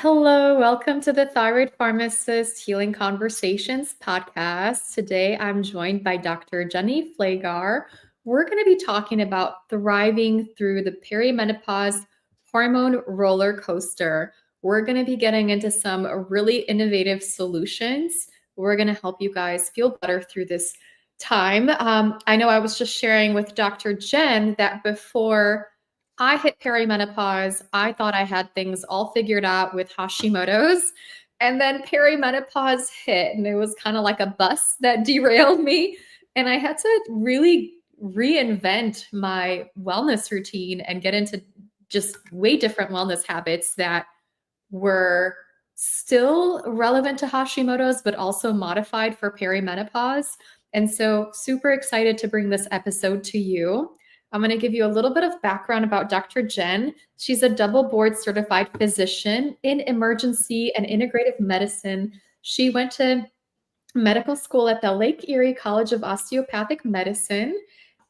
Hello, welcome to the Thyroid Pharmacist Healing Conversations podcast. Today I'm joined by Dr. Jenny Flagar. We're going to be talking about thriving through the perimenopause hormone roller coaster. We're going to be getting into some really innovative solutions. We're going to help you guys feel better through this time. I know I was just sharing with Dr. Jen that before I hit perimenopause, I thought I had things all figured out with Hashimoto's. And then perimenopause hit, and it was kind of like a bus that derailed me. And I had to really reinvent my wellness routine and get into just way different wellness habits that were still relevant to Hashimoto's, but also modified for perimenopause. And so, super excited to bring this episode to you. I'm going to give you a little bit of background about Dr. Jen. She's a double board certified physician in emergency and integrative medicine. She went to medical school at the Lake Erie College of Osteopathic Medicine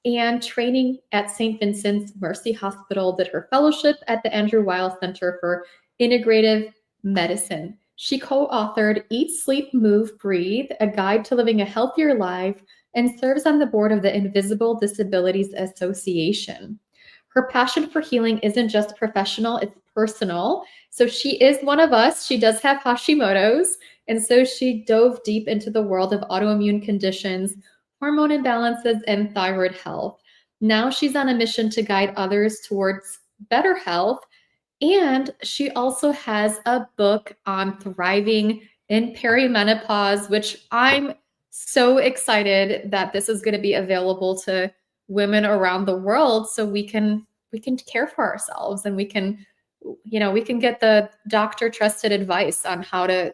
and training at St. Vincent's Mercy Hospital, did her fellowship at the Andrew Weil Center for Integrative Medicine. She co-authored Eat, Sleep, Move, Breathe, A Guide to Living a Healthier Life, and serves on the board of the Invisible Disabilities Association. Her passion for healing isn't just professional, it's personal. So she is one of us. She does have Hashimoto's. And so she dove deep into the world of autoimmune conditions, hormone imbalances, and thyroid health. Now she's on a mission to guide others towards better health. And she also has a book on thriving in perimenopause, which I'm so excited that this is going to be available to women around the world so we can care for ourselves, and we can get the doctor trusted advice on how to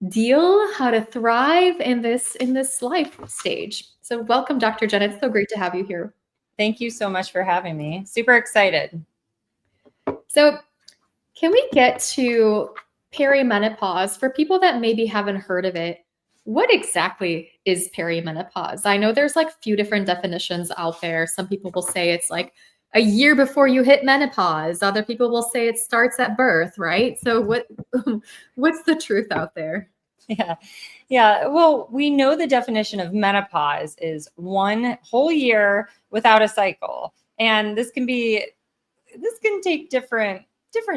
deal, how to thrive in this life stage. So welcome, Dr. Jen. It's so great to have you here. Thank you so much for having me. Super excited. So can we get to perimenopause for people that maybe haven't heard of it? What exactly is perimenopause? I know there's like a few different definitions out there. Some people will say it's like a year before you hit menopause. Other people will say it starts at birth, right? So what's the truth out there? Yeah. Well, we know the definition of menopause is 1 whole year without a cycle. And this can take different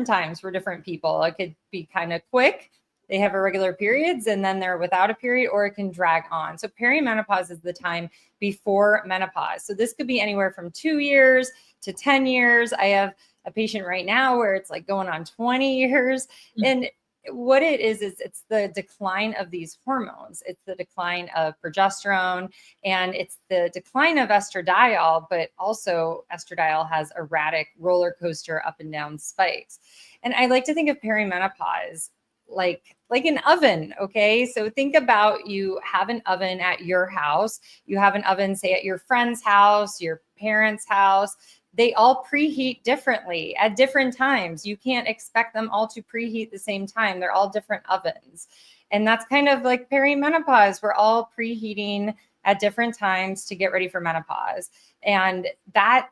times for different people. It could be kind of quick. They have irregular periods and then they're without a period, or it can drag on. So perimenopause is the time before menopause. So this could be anywhere from 2 years to 10 years. I have a patient right now where it's like going on 20 years. And what it is it's the decline of these hormones. It's the decline of progesterone and it's the decline of estradiol, but also estradiol has erratic roller coaster up and down spikes. And I like to think of perimenopause like an oven. Okay. So think about, you have an oven at your house, you have an oven, say at your friend's house, your parents' house. They all preheat differently at different times. You can't expect them all to preheat the same time. They're all different ovens. And that's kind of like perimenopause. We're all preheating at different times to get ready for menopause. And that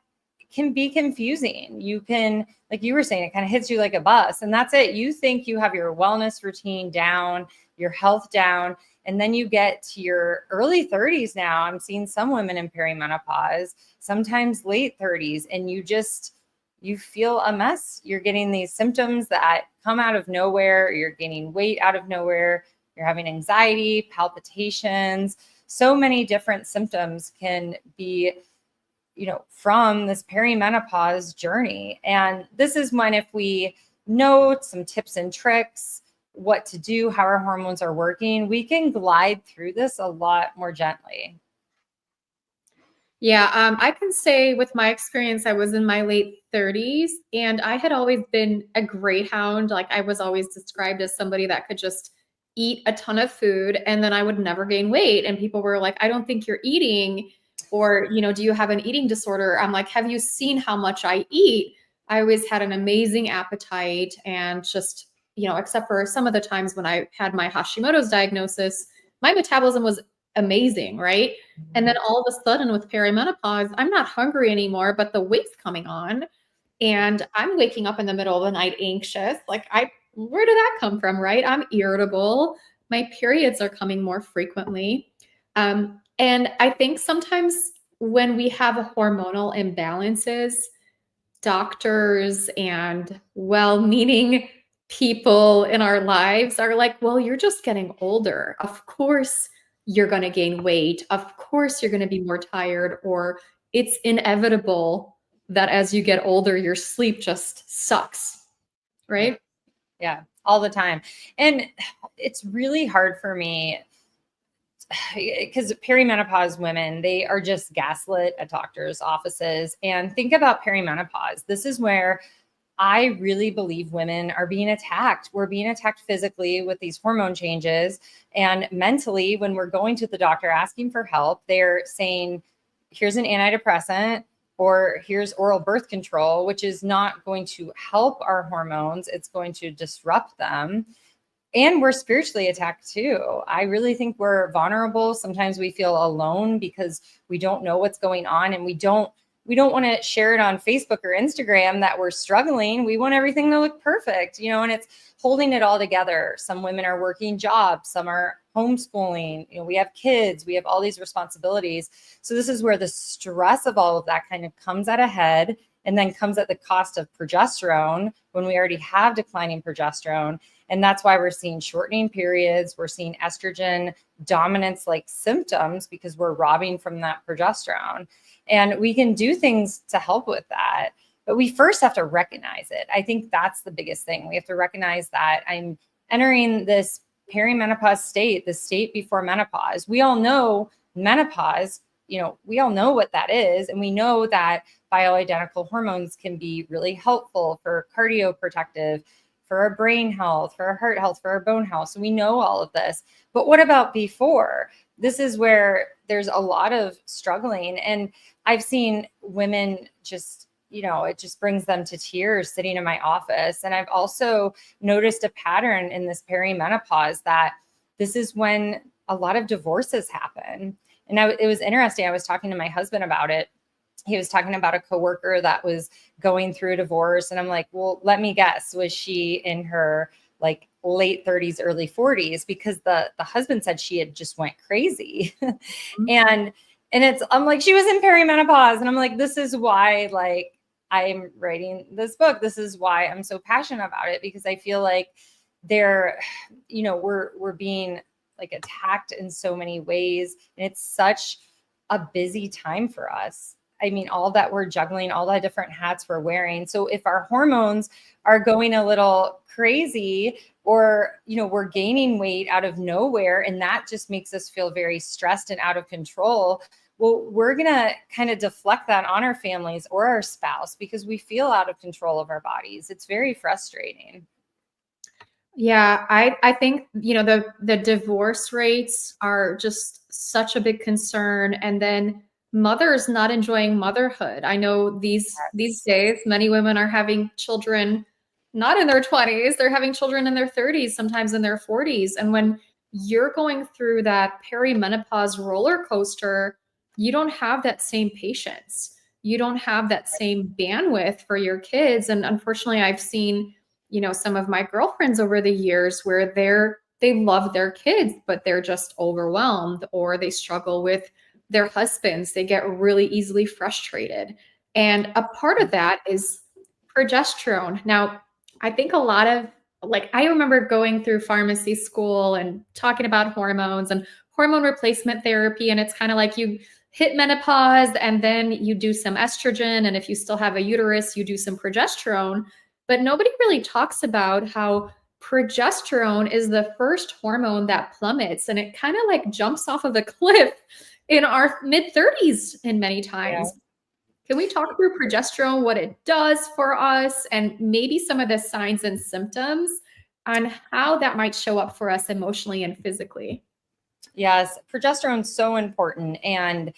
can be confusing. You can, like you were saying, it kind of hits you like a bus, and that's it. You think you have your wellness routine down, your health down, and then you get to your early 30s now. I'm seeing some women in perimenopause, sometimes late 30s, and you feel a mess. You're getting these symptoms that come out of nowhere. You're gaining weight out of nowhere. You're having anxiety, palpitations. So many different symptoms can be from this perimenopause journey. And this is when, if we know some tips and tricks, what to do, how our hormones are working, we can glide through this a lot more gently. Yeah, I can say with my experience, I was in my late 30s and I had always been a greyhound. Like I was always described as somebody that could just eat a ton of food and then I would never gain weight. And people were like, I don't think you're eating, or, do you have an eating disorder? I'm like, have you seen how much I eat? I always had an amazing appetite, and just, except for some of the times when I had my Hashimoto's diagnosis, my metabolism was amazing, right? And then all of a sudden with perimenopause, I'm not hungry anymore, but the weight's coming on. and I'm waking up in the middle of the night anxious. Like, where did that come from, right? I'm irritable. My periods are coming more frequently. And I think sometimes when we have hormonal imbalances, doctors and well meaning people in our lives are like, well, you're just getting older. Of course, you're going to gain weight. Of course, you're going to be more tired, or it's inevitable that as you get older, your sleep just sucks, Yeah. right? Yeah, all the time. And it's really hard for me because perimenopause women, they are just gaslit at doctors' offices. And think about perimenopause. This is where I really believe women are being attacked. We're being attacked physically with these hormone changes. And mentally, when we're going to the doctor asking for help, they're saying, here's an antidepressant or here's oral birth control, which is not going to help our hormones. It's going to disrupt them. And we're spiritually attacked too. I really think we're vulnerable. Sometimes we feel alone because we don't know what's going on, and we don't want to share it on Facebook or Instagram that we're struggling. We want everything to look perfect, and it's holding it all together. Some women are working jobs, some are homeschooling, we have kids, we have all these responsibilities. So this is where the stress of all of that kind of comes at a head, and then comes at the cost of progesterone when we already have declining progesterone. And that's why we're seeing shortening periods. We're seeing estrogen dominance like symptoms because we're robbing from that progesterone. And we can do things to help with that. But we first have to recognize it. I think that's the biggest thing. We have to recognize that I'm entering this perimenopause state, the state before menopause. We all know menopause, we all know what that is. And we know that bioidentical hormones can be really helpful for cardioprotective, for our brain health, for our heart health, for our bone health. So we know all of this. But what about before? This is where there's a lot of struggling. And I've seen women just, it just brings them to tears sitting in my office. And I've also noticed a pattern in this perimenopause that this is when a lot of divorces happen. And it was interesting. I was talking to my husband about it. He was talking about a coworker that was going through a divorce. And I'm like, well, let me guess. Was she in her like late 30s, early 40s? Because the husband said she had just went crazy. and I'm like, she was in perimenopause. And I'm like, this is why like I'm writing this book. This is why I'm so passionate about it, because I feel like we're being like attacked in so many ways. And it's such a busy time for us. I mean, all that we're juggling, all the different hats we're wearing. So if our hormones are going a little crazy, or, we're gaining weight out of nowhere, and that just makes us feel very stressed and out of control, well, we're going to kind of deflect that on our families or our spouse because we feel out of control of our bodies. It's very frustrating. Yeah, I think, the divorce rates are just such a big concern. And then mothers not enjoying motherhood. I know these days, many women are having children not in their 20s, they're having children in their 30s, sometimes in their 40s. And when you're going through that perimenopause roller coaster, you don't have that same patience. You don't have that same bandwidth for your kids. And unfortunately, I've seen some of my girlfriends over the years where they love their kids, but they're just overwhelmed, or they struggle with their husbands. They get really easily frustrated. And a part of that is progesterone. Now, I think a lot of I remember going through pharmacy school and talking about hormones and hormone replacement therapy. And it's kind of like you hit menopause and then you do some estrogen. And if you still have a uterus, you do some progesterone. But nobody really talks about how progesterone is the first hormone that plummets, and it kind of like jumps off of a cliff in our mid 30s in many times. Yeah. Can we talk through progesterone, what it does for us, and maybe some of the signs and symptoms on how that might show up for us emotionally and physically? Yes, progesterone is so important. And,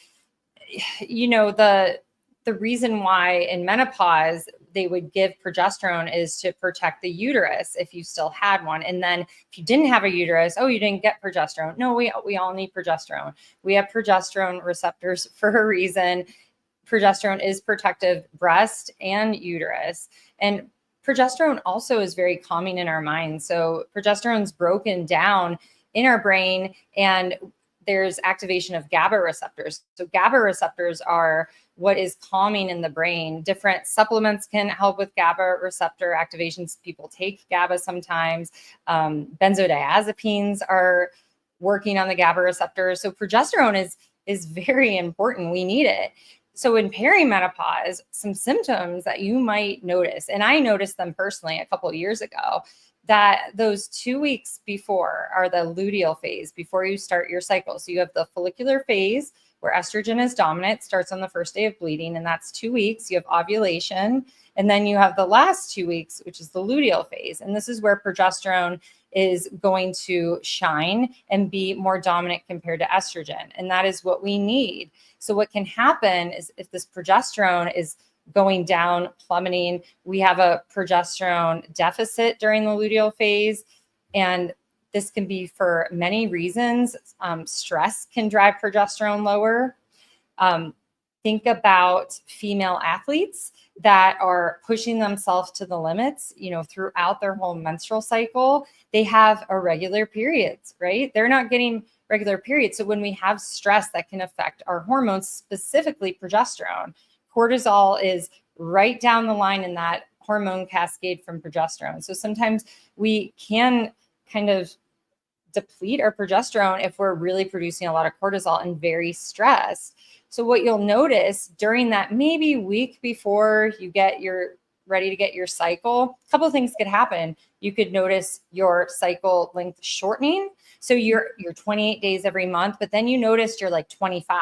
the reason why in menopause they would give progesterone is to protect the uterus if you still had one. And then if you didn't have a uterus, you didn't get progesterone. No, we all need progesterone. We have progesterone receptors for a reason. progesterone is protective breast and uterus. And progesterone also is very calming in our mind. So progesterone's broken down in our brain, and there's activation of GABA receptors. So GABA receptors are what is calming in the brain. Different supplements can help with GABA receptor activations. People take GABA sometimes. Benzodiazepines are working on the GABA receptors. So progesterone is very important. We need it. So in perimenopause, some symptoms that you might notice, and I noticed them personally a couple of years ago, that those 2 weeks before are the luteal phase, before you start your cycle. So you have the follicular phase where estrogen is dominant, starts on the first day of bleeding, and that's 2 weeks. You have ovulation, and then you have the last 2 weeks, which is the luteal phase. And this is where progesterone is going to shine and be more dominant compared to estrogen. And that is what we need. So what can happen is if this progesterone is going down, plummeting, we have a progesterone deficit during the luteal phase. And this can be for many reasons. Stress can drive progesterone lower. Think about female athletes that are pushing themselves to the limits, throughout their whole menstrual cycle. They have irregular periods, right? They're not getting regular periods. So when we have stress, that can affect our hormones, specifically progesterone. Cortisol is right down the line in that hormone cascade from progesterone. So sometimes we can kind of deplete our progesterone if we're really producing a lot of cortisol and very stressed. So what you'll notice during that maybe week before you get ready to get your cycle, a couple of things could happen. You could notice your cycle length shortening. So you're 28 days every month, but then you noticed you're like 25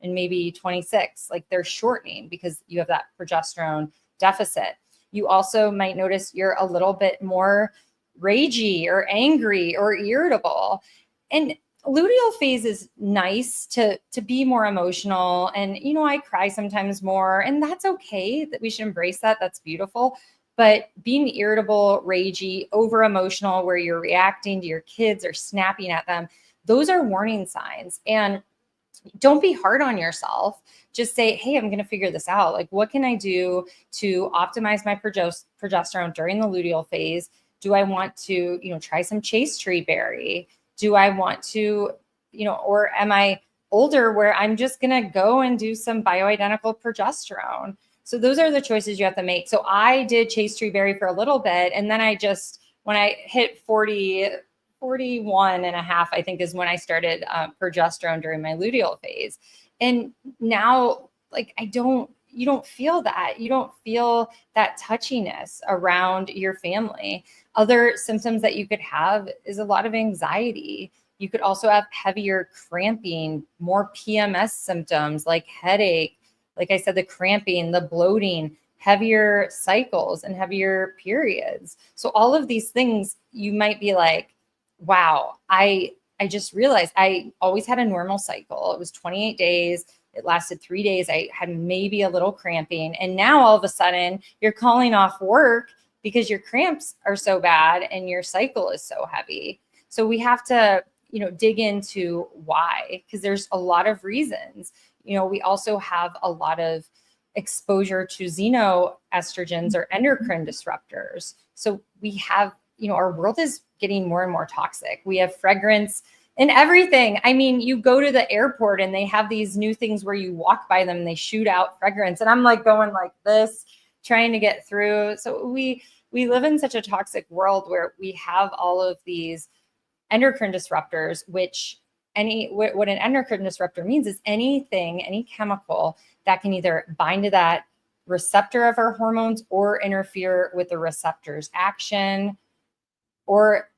and maybe 26, like they're shortening because you have that progesterone deficit. You also might notice you're a little bit more ragey or angry or irritable. And luteal phase is nice to be more emotional. And, I cry sometimes more, and that's okay. That we should embrace that. That's beautiful. But being irritable, ragey, over emotional, where you're reacting to your kids or snapping at them, those are warning signs. And don't be hard on yourself. Just say, hey, I'm going to figure this out. Like, what can I do to optimize my progesterone during the luteal phase? Do I want to, try some chase tree berry? Do I want to, or am I older where I'm just going to go and do some bioidentical progesterone? So those are the choices you have to make. So I did chase tree berry for a little bit. And then when I hit 41 and a half, I think is when I started progesterone during my luteal phase. And now, like, you don't feel that. You don't feel that touchiness around your family. Other symptoms that you could have is a lot of anxiety. You could also have heavier cramping, more PMS symptoms like headache. Like I said, the cramping, the bloating, heavier cycles and heavier periods. So all of these things, you might be like, wow, I just realized I always had a normal cycle. It was 28 days. It lasted 3 days. I had maybe a little cramping. And now all of a sudden you're calling off work because your cramps are so bad and your cycle is so heavy. So we have to, dig into why, because there's a lot of reasons. We also have a lot of exposure to xenoestrogens or endocrine disruptors. So we have, our world is getting more and more toxic. We have fragrance and everything. I mean, you go to the airport and they have these new things where you walk by them and they shoot out fragrance. And I'm like going like this, trying to get through. So we live in such a toxic world where we have all of these endocrine disruptors, which what an endocrine disruptor means is anything, any chemical that can either bind to that receptor of our hormones or interfere with the receptor's action, or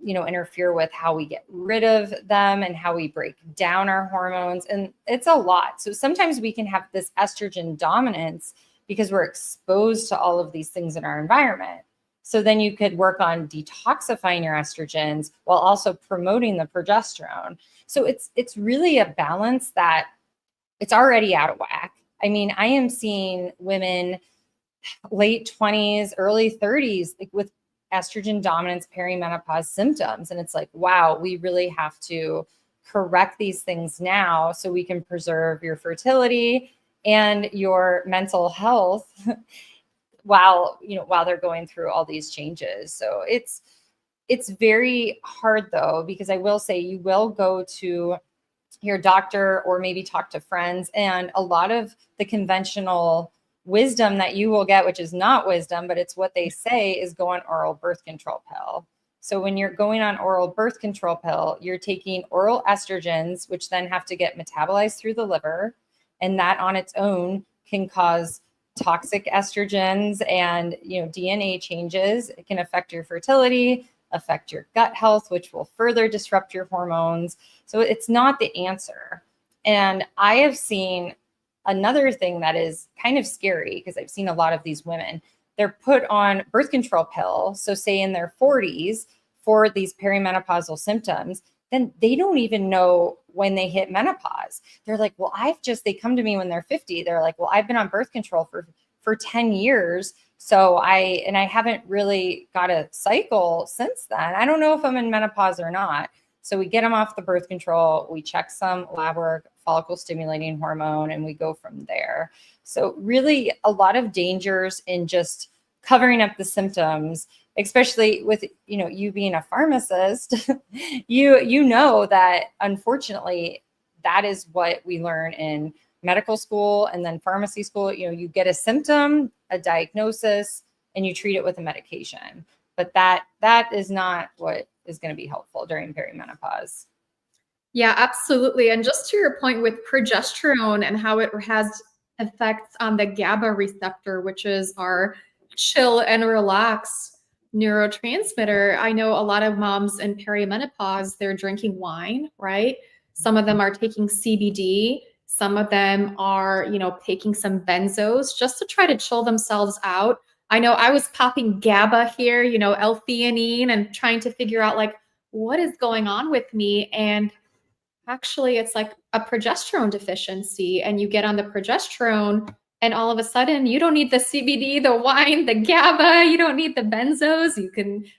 interfere with how we get rid of them and how we break down our hormones. And it's a lot. So sometimes we can have this estrogen dominance because we're exposed to all of these things in our environment. So then you could work on detoxifying your estrogens while also promoting the progesterone. So it's really a balance that it's already out of whack. I mean, I am seeing women late 20s, early 30s, like with estrogen dominance, perimenopause symptoms. And it's like, wow, we really have to correct these things now so we can preserve your fertility and your mental health while they're going through all these changes. So it's very hard though, because I will say you will go to your doctor or maybe talk to friends, and a lot of the conventional wisdom that you will get, which is not wisdom, but it's what they say, is go on oral birth control pill. So when you're going on oral birth control pill, you're taking oral estrogens, which then have to get metabolized through the liver, and that on its own can cause toxic estrogens and DNA changes. It can affect your fertility, affect your gut health, which will further disrupt your hormones. So it's not the answer. And I have seen another thing that is kind of scary, because I've seen a lot of these women, they're put on birth control pill, so say in their 40s, for these perimenopausal symptoms, then they don't even know when they hit menopause. They're like, well, they come to me when they're 50. They're like, well, I've been on birth control for 10 years. So I haven't really got a cycle since then. I don't know if I'm in menopause or not. So we get them off the birth control, we check some lab work, follicle stimulating hormone, and we go from there. So really a lot of dangers in just covering up the symptoms, especially with you being a pharmacist. you know that unfortunately that is what we learn in medical school and then pharmacy school. You get a symptom, a diagnosis, and you treat it with a medication. But that is not what is going to be helpful during perimenopause. Yeah, absolutely. And just to your point with progesterone and how it has effects on the GABA receptor, which is our chill and relax neurotransmitter. I know a lot of moms in perimenopause, they're drinking wine, right? Some of them are taking CBD. Some of them are, taking some benzos just to try to chill themselves out. I know I was popping GABA here, L-theanine, and trying to figure out like what is going on with me. And actually, it's like a progesterone deficiency, and you get on the progesterone, and all of a sudden, you don't need the CBD, the wine, the GABA. You don't need the benzos.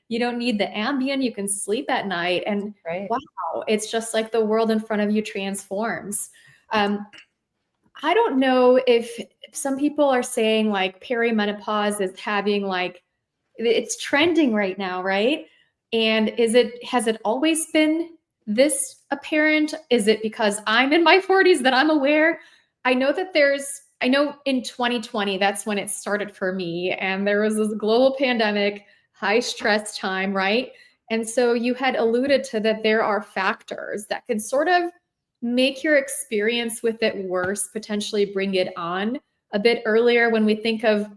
You don't need the Ambien. You can sleep at night, and Right. wow, it's just like the world in front of you transforms. I don't know if some people are saying like perimenopause is having like it's trending right now, right? And has it always been this apparent? Is it because I'm in my 40s that I'm aware? I know in 2020, that's when it started for me. And there was this global pandemic, high stress time, right? And so you had alluded to that there are factors that can sort of make your experience with it worse, potentially bring it on a bit earlier. When we think of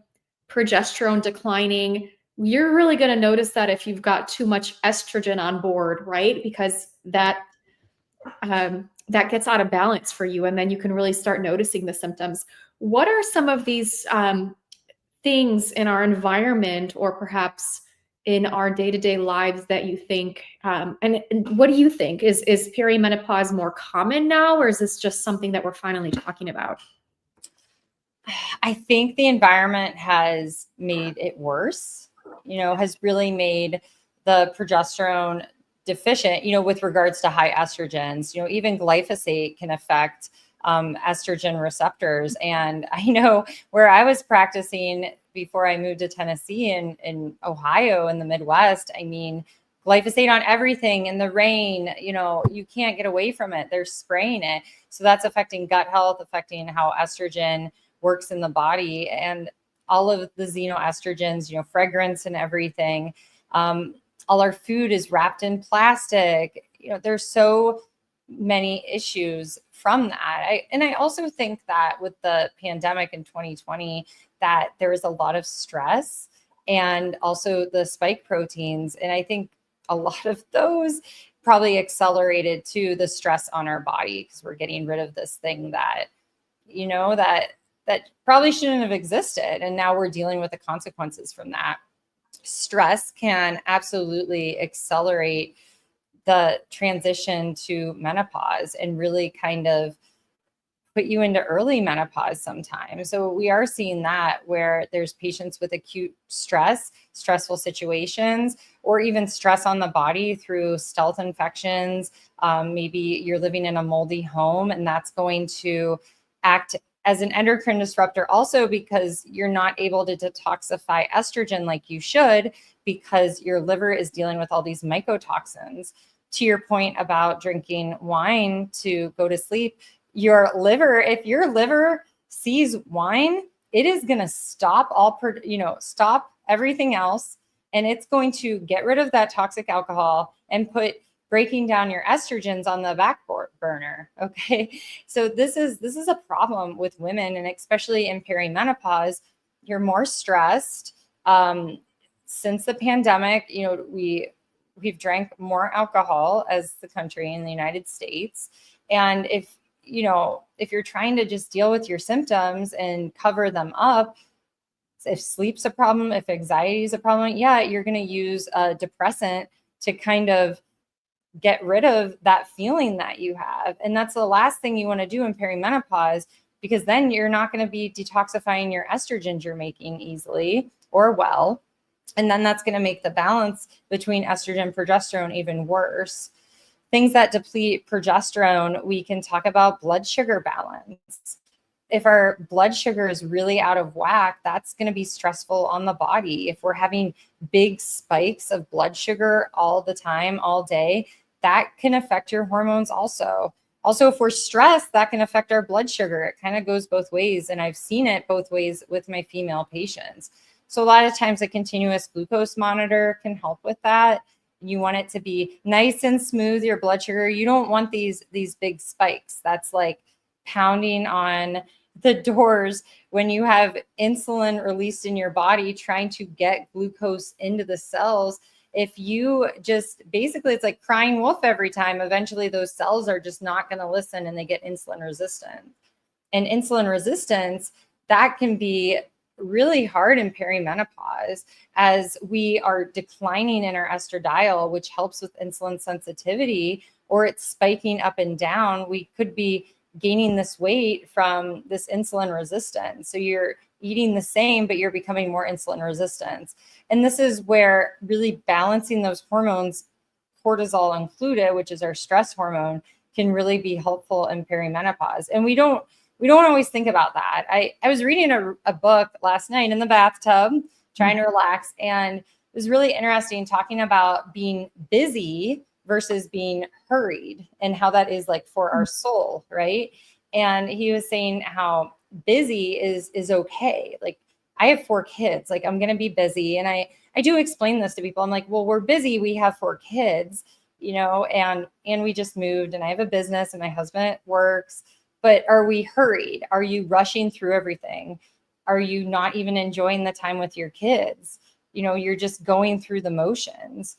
progesterone declining, you're really going to notice that if you've got too much estrogen on board, right? Because that gets out of balance for you, and then you can really start noticing the symptoms. What are some of these things in our environment, or perhaps in our day-to-day lives, that you think, and what do you think? Is perimenopause more common now, or is this just something that we're finally talking about? I think the environment has made it worse, has really made the progesterone deficient, with regards to high estrogens. Even glyphosate can affect estrogen receptors. And I know where I was practicing before I moved to Tennessee, in Ohio, in the Midwest, I mean, glyphosate on everything in the rain, you can't get away from it. They're spraying it. So that's affecting gut health, affecting how estrogen works in the body, and all of the xenoestrogens, fragrance and everything. All our food is wrapped in plastic. There's so many issues from that. I also think that with the pandemic in 2020, that there was a lot of stress, and also the spike proteins. And I think a lot of those probably accelerated to the stress on our body, because we're getting rid of this thing that, that probably shouldn't have existed. And now we're dealing with the consequences from that. Stress can absolutely accelerate the transition to menopause and really kind of put you into early menopause sometimes. So we are seeing that, where there's patients with acute stress, stressful situations, or even stress on the body through stealth infections. Maybe you're living in a moldy home, and that's going to act as an endocrine disruptor, also because you're not able to detoxify estrogen like you should, because your liver is dealing with all these mycotoxins. To your point about drinking wine to go to sleep, your liver, if your liver sees wine, it is going to stop stop everything else, and it's going to get rid of that toxic alcohol and put breaking down your estrogens on the back burner. Okay. So this is a problem with women, and especially in perimenopause. You're more stressed. Since the pandemic, we've drank more alcohol as the country in the United States. And if you're trying to just deal with your symptoms and cover them up, if sleep's a problem, if anxiety is a problem, yeah, you're going to use a depressant to kind of get rid of that feeling that you have. And that's the last thing you want to do in perimenopause, because then you're not going to be detoxifying your estrogens you're making easily or well. And then that's going to make the balance between estrogen and progesterone even worse. Things that deplete progesterone, we can talk about blood sugar balance. If our blood sugar is really out of whack, that's going to be stressful on the body. If we're having big spikes of blood sugar all the time, all day, that can affect your hormones also. Also, if we're stressed, that can affect our blood sugar. It kind of goes both ways. And I've seen it both ways with my female patients. So a lot of times a continuous glucose monitor can help with that. You want it to be nice and smooth, your blood sugar. You don't want these big spikes. That's like pounding on the doors when you have insulin released in your body trying to get glucose into the cells. If you just basically, it's like crying wolf every time, eventually those cells are just not going to listen and they get insulin resistant. And insulin resistance, that can be really hard in perimenopause as we are declining in our estradiol, which helps with insulin sensitivity, or it's spiking up and down. We could be gaining this weight from this insulin resistance. So you're eating the same, but you're becoming more insulin resistant. And this is where really balancing those hormones, cortisol included, which is our stress hormone, can really be helpful in perimenopause. And we don't always think about that. I was reading a book last night in the bathtub, trying to relax, and it was really interesting talking about being busy versus being hurried and how that is like for our soul, right? And he was saying how busy is okay. Like, I have 4 kids, like I'm going to be busy. And I do explain this to people. I'm like, well, we're busy. We have 4 kids, and we just moved, and I have a business and my husband works, but are we hurried? Are you rushing through everything? Are you not even enjoying the time with your kids? You're just going through the motions.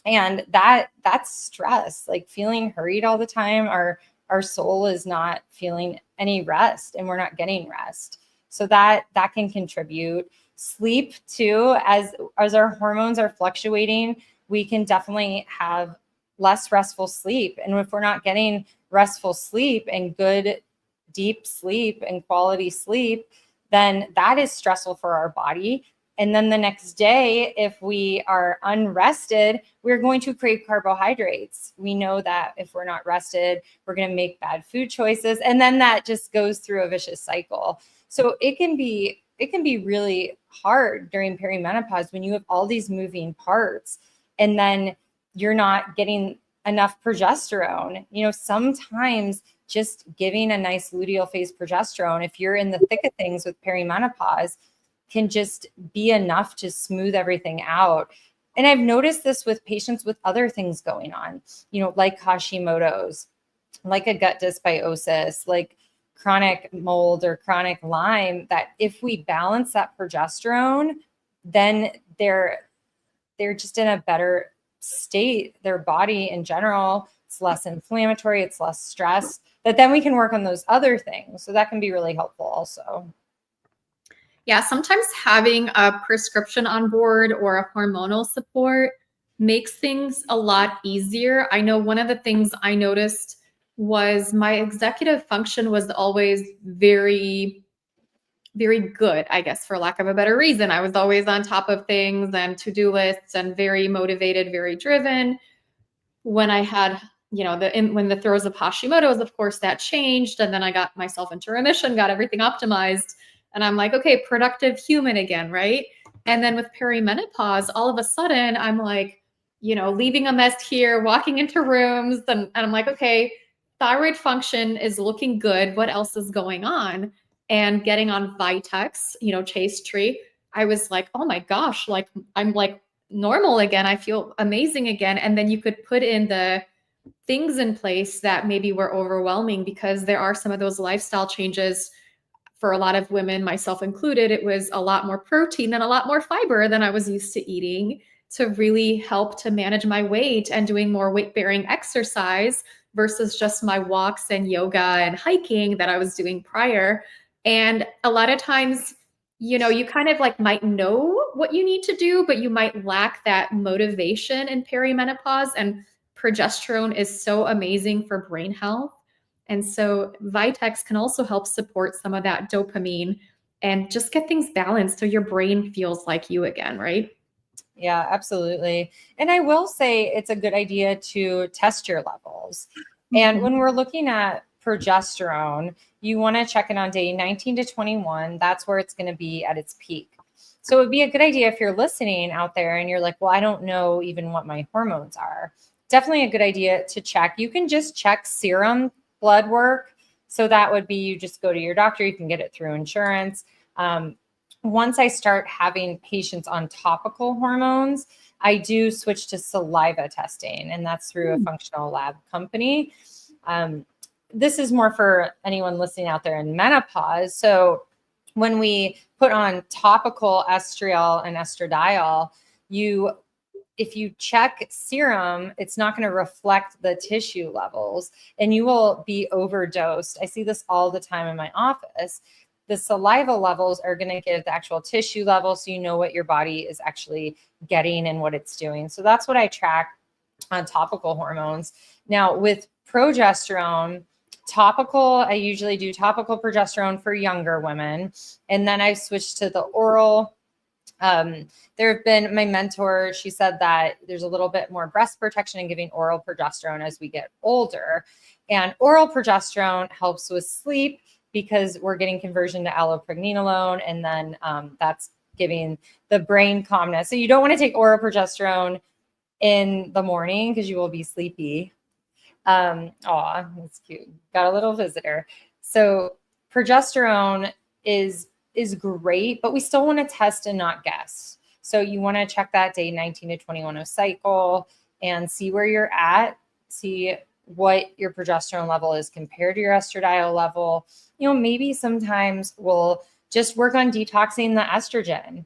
And that's stress, like feeling hurried all the time. Our soul is not feeling any rest, and we're not getting rest. So that can contribute. Sleep too, as our hormones are fluctuating, we can definitely have less restful sleep. And if we're not getting restful sleep and good deep sleep and quality sleep, then that is stressful for our body. And then the next day, if we are unrested, we're going to crave carbohydrates. We know that if we're not rested, we're going to make bad food choices. And then that just goes through a vicious cycle. So it can be really hard during perimenopause when you have all these moving parts and then you're not getting enough progesterone. Sometimes just giving a nice luteal phase progesterone, if you're in the thick of things with perimenopause, can just be enough to smooth everything out. And I've noticed this with patients with other things going on, like Hashimoto's, like a gut dysbiosis, like chronic mold or chronic Lyme, that if we balance that progesterone, then they're just in a better state. Their body in general, it's less inflammatory, it's less stressed, that then we can work on those other things. So that can be really helpful also. Yeah, sometimes having a prescription on board or a hormonal support makes things a lot easier. I know one of the things I noticed was my executive function was always very, very good, I guess, for lack of a better reason. I was always on top of things and to-do lists and very motivated, very driven. When I had when the throes of Hashimoto's, of course, that changed. And then I got myself into remission, got everything optimized. And I'm like, okay, productive human again, right? And then with perimenopause, all of a sudden I'm like, leaving a mess here, walking into rooms, and I'm like, okay, thyroid function is looking good. What else is going on? And getting on Vitex, Chase Tree, I was like, oh my gosh, like I'm like normal again. I feel amazing again. And then you could put in the things in place that maybe were overwhelming, because there are some of those lifestyle changes for a lot of women, myself included. It was a lot more protein and a lot more fiber than I was used to eating, to really help to manage my weight, and doing more weight bearing exercise versus just my walks and yoga and hiking that I was doing prior. And a lot of times, you kind of like might know what you need to do, but you might lack that motivation in perimenopause. And progesterone is so amazing for brain health. And so Vitex can also help support some of that dopamine and just get things balanced so your brain feels like you again, right? Yeah, absolutely. And I will say it's a good idea to test your levels. And when we're looking at progesterone, you want to check it on day 19 to 21. That's where it's going to be at its peak. So it would be a good idea if you're listening out there and you're like, well, I don't know even what my hormones are. Definitely a good idea to check. You can just check serum blood work. So that would be, you just go to your doctor, you can get it through insurance. Once I start having patients on topical hormones, I do switch to saliva testing, and that's through a functional lab company. This is more for anyone listening out there in menopause. So when we put on topical estriol and estradiol, if you check serum, it's not going to reflect the tissue levels, and you will be overdosed. I see this all the time in my office. The saliva levels are going to give the actual tissue level, so you know what your body is actually getting and what it's doing. So that's what I track on topical hormones. Now with progesterone, topical, I usually do topical progesterone for younger women, and then I've switched to the oral. There have been, my mentor, she said that there's a little bit more breast protection in giving oral progesterone as we get older. And oral progesterone helps with sleep because we're getting conversion to allopregnanolone, and then that's giving the brain calmness. So you don't want to take oral progesterone in the morning because you will be sleepy. Aw, that's cute. Got a little visitor. So progesterone is great, but we still want to test and not guess. So you want to check that day 19 to 21 of cycle and see where you're at, see what your progesterone level is compared to your estradiol level. Maybe sometimes we'll just work on detoxing the estrogen.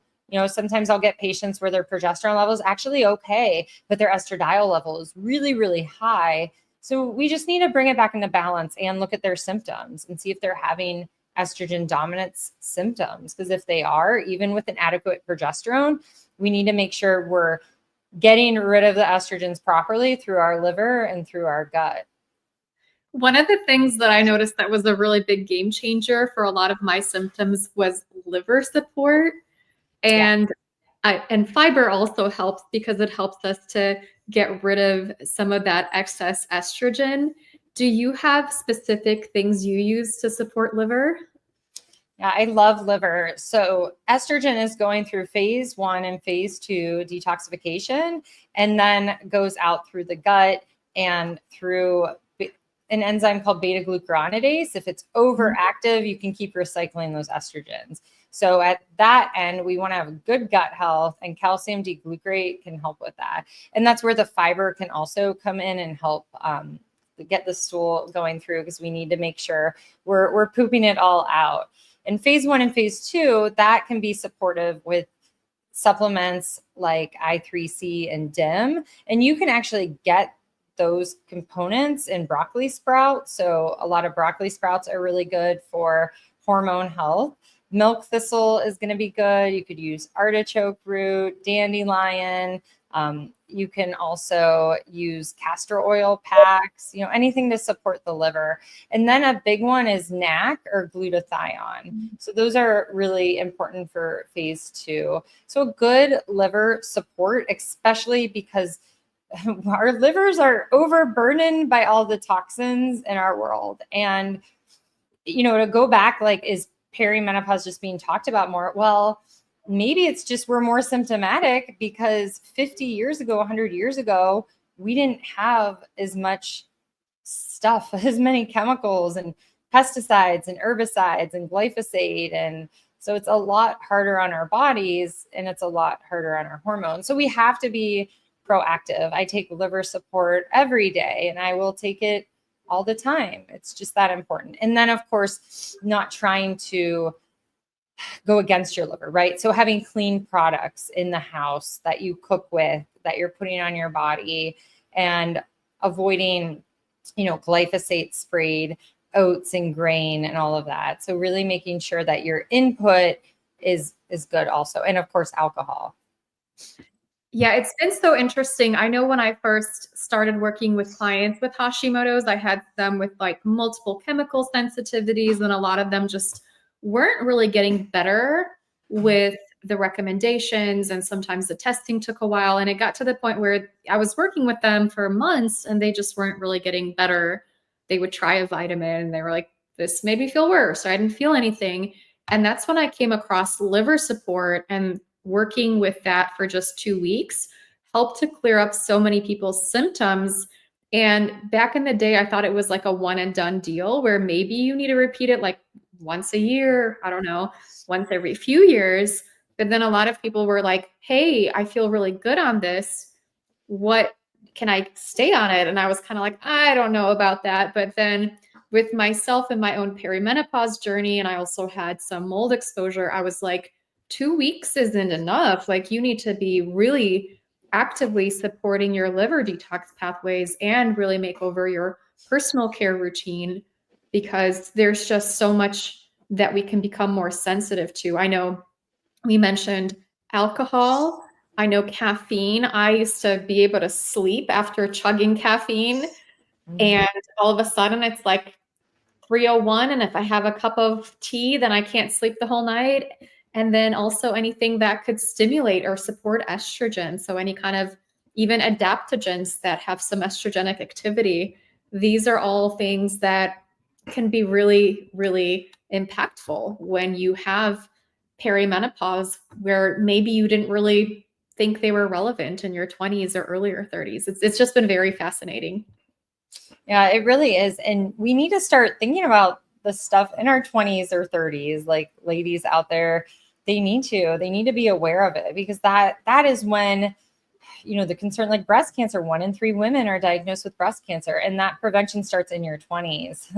Sometimes I'll get patients where their progesterone level is actually okay, but their estradiol level is really, really high. So we just need to bring it back into balance and look at their symptoms and see if they're having estrogen dominance symptoms. Because if they are, even with an adequate progesterone, we need to make sure we're getting rid of the estrogens properly through our liver and through our gut. One of the things that I noticed that was a really big game changer for a lot of my symptoms was liver support. And and fiber also helps because it helps us to get rid of some of that excess estrogen. Do you have specific things you use to support liver? Yeah, I love liver. So estrogen is going through phase 1 and phase 2 detoxification, and then goes out through the gut and through an enzyme called beta glucuronidase. If it's overactive, you can keep recycling those estrogens. So at that end, we want to have good gut health, and calcium D-glucarate can help with that. And that's where the fiber can also come in and help get the stool going through, because we need to make sure we're pooping it all out. In phase 1 and phase 2, that can be supportive with supplements like I3C and DIM. And you can actually get those components in broccoli sprouts. So a lot of broccoli sprouts are really good for hormone health. Milk thistle is going to be good. You could use artichoke root, dandelion. You can also use castor oil packs, anything to support the liver. And then a big one is NAC or glutathione. So those are really important for phase 2. So good liver support, especially because our livers are overburdened by all the toxins in our world. And, to go back, like, is perimenopause just being talked about more? Well, maybe it's just we're more symptomatic because 50 years ago, 100 years ago, we didn't have as much stuff, as many chemicals and pesticides and herbicides and glyphosate. And so it's a lot harder on our bodies, and it's a lot harder on our hormones. So we have to be proactive. I take liver support every day, and I will take it all the time. It's just that important. And then, of course, not trying to go against your liver, right? So having clean products in the house that you cook with, that you're putting on your body, and avoiding, glyphosate sprayed oats and grain and all of that. So really making sure that your input is good also. And of course, alcohol. Yeah, it's been so interesting. I know when I first started working with clients with Hashimoto's, I had them with like multiple chemical sensitivities, and a lot of them just weren't really getting better with the recommendations. And sometimes the testing took a while. And it got to the point where I was working with them for months and they just weren't really getting better. They would try a vitamin and they were like, this made me feel worse, or I didn't feel anything. And that's when I came across liver support, and working with that for just 2 weeks helped to clear up so many people's symptoms. And back in the day, I thought it was like a one and done deal where maybe you need to repeat it like once a year, I don't know, once every few years. But then a lot of people were like, hey, I feel really good on this. What can I stay on it? And I was kind of like, I don't know about that. But then with myself and my own perimenopause journey, and I also had some mold exposure, I was like, 2 weeks isn't enough. Like, you need to be really actively supporting your liver detox pathways and really make over your personal care routine, because there's just so much that we can become more sensitive to. I know we mentioned alcohol. I know caffeine. I used to be able to sleep after chugging caffeine, and all of a sudden it's like 3:01, and if I have a cup of tea, then I can't sleep the whole night. And then also anything that could stimulate or support estrogen. So any kind of even adaptogens that have some estrogenic activity. These are all things that can be really, really impactful when you have perimenopause, where maybe you didn't really think they were relevant in your 20s or earlier 30s. It's just been very fascinating. Yeah, it really is. And we need to start thinking about the stuff in our 20s or 30s, like ladies out there, they need to be aware of it, because that is when, the concern, like breast cancer, 1 in 3 women are diagnosed with breast cancer, and that prevention starts in your 20s,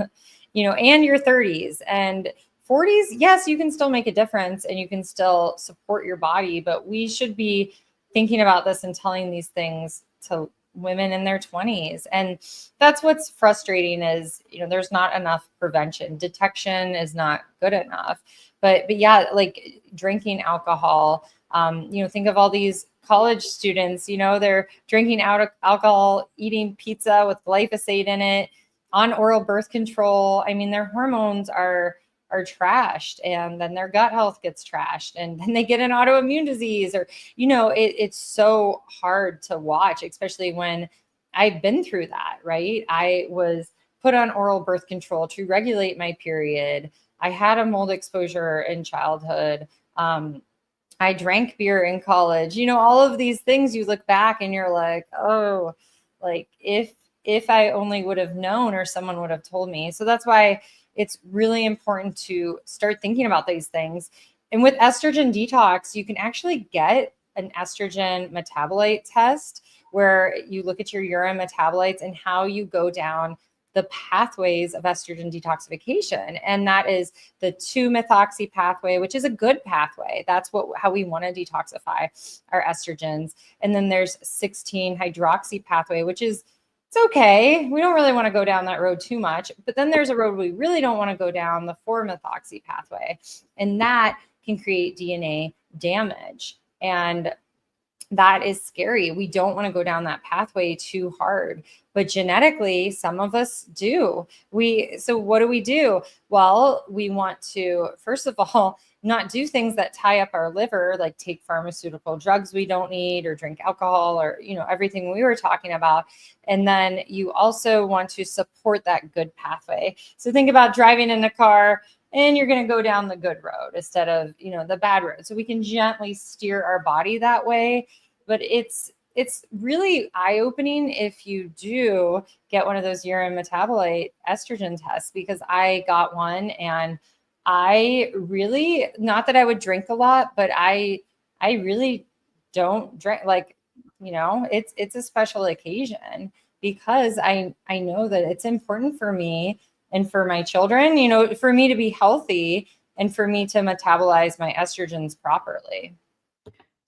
and your 30s and 40s. Yes, you can still make a difference and you can still support your body, but we should be thinking about this and telling these things to women in their 20s. And that's what's frustrating is, there's not enough prevention. Detection is not good enough. But yeah, like drinking alcohol, think of all these college students, they're drinking alcohol, eating pizza with glyphosate in it, on oral birth control. I mean, their hormones are trashed, and then their gut health gets trashed, and then they get an autoimmune disease, or, it's so hard to watch, especially when I've been through that, right? I was put on oral birth control to regulate my period. I had a mold exposure in childhood. I drank beer in college, all of these things. You look back and you're like, oh, like if I only would have known, or someone would have told me. So that's why it's really important to start thinking about these things. And with estrogen detox, you can actually get an estrogen metabolite test where you look at your urine metabolites and how you go down the pathways of estrogen detoxification. And that is the 2-methoxy pathway, which is a good pathway. That's how we want to detoxify our estrogens. And then there's 16-hydroxy pathway, which is, it's okay. We don't really want to go down that road too much. But then there's a road we really don't want to go down, the 4-methoxy pathway. And that can create DNA damage. And that is scary. We don't want to go down that pathway too hard. But genetically, some of us do. So what do? Well, we want to, first of all, not do things that tie up our liver, like take pharmaceutical drugs we don't need or drink alcohol or, everything we were talking about. And then you also want to support that good pathway. So think about driving in a car and you're going to go down the good road instead of, the bad road. So we can gently steer our body that way. But it's really eye-opening if you do get one of those urine metabolite estrogen tests, because I got one and I really, not that I would drink a lot, but I really don't drink, like, it's a special occasion because I know that it's important for me and for my children, for me to be healthy and for me to metabolize my estrogens properly.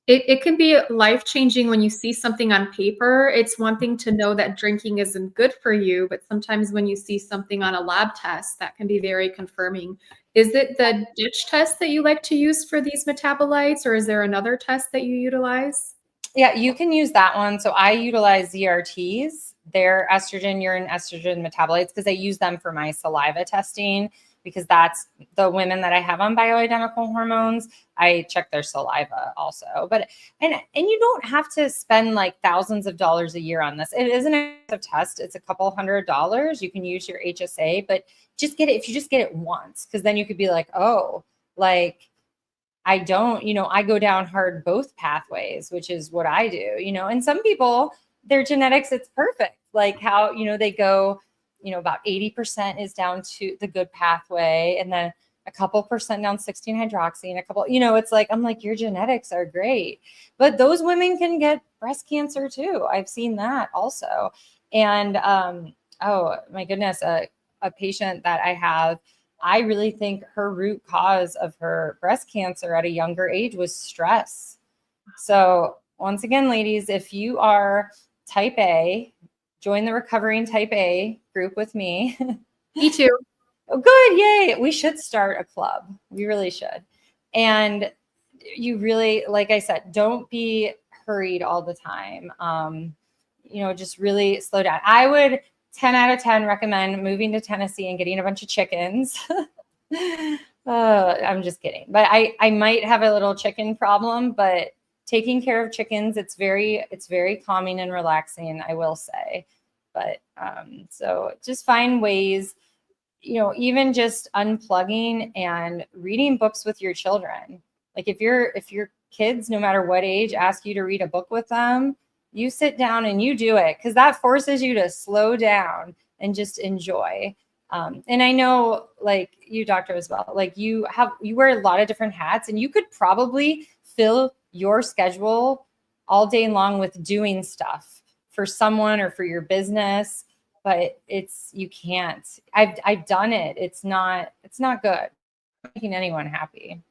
It can be life-changing when you see something on paper. It's one thing to know that drinking isn't good for you, but sometimes when you see something on a lab test, that can be very confirming. Is it the ditch test that you like to use for these metabolites, or is there another test that you utilize? Yeah, you can use that one. So I utilize ZRTs, their urine estrogen metabolites, because I use them for my saliva testing, because that's the women that I have on bioidentical hormones. I check their saliva also. But and you don't have to spend like thousands of dollars a year on this. It is an expensive test. It's a couple $100. You can use your HSA, but just get it if you just get it once, because then you could be like, oh, like I don't, I go down hard both pathways, which is what I do, and some people, their genetics, it's perfect. Like how, they go, about 80% is down to the good pathway, and then a couple percent down 16-hydroxy and a couple, it's like, I'm like, your genetics are great. But those women can get breast cancer too. I've seen that also. And oh my goodness, a patient that I have, I really think her root cause of her breast cancer at a younger age was stress. So once again, ladies, if you are type A, join the Recovering Type A group with me. Me too. Oh, good. Yay. We should start a club. We really should. And you really, like I said, don't be hurried all the time. Just really slow down. I would 10 out of 10 recommend moving to Tennessee and getting a bunch of chickens. I'm just kidding. But I might have a little chicken problem, but taking care of chickens, it's very calming and relaxing, I will say. But so just find ways, even just unplugging and reading books with your children. Like if your kids, no matter what age, ask you to read a book with them, you sit down and you do it, because that forces you to slow down and just enjoy. And I know, like you, doctor, as well, like you wear a lot of different hats, and you could probably fill your schedule all day long with doing stuff for someone or for your business, but you can't. I've done it. It's not good. Making anyone happy.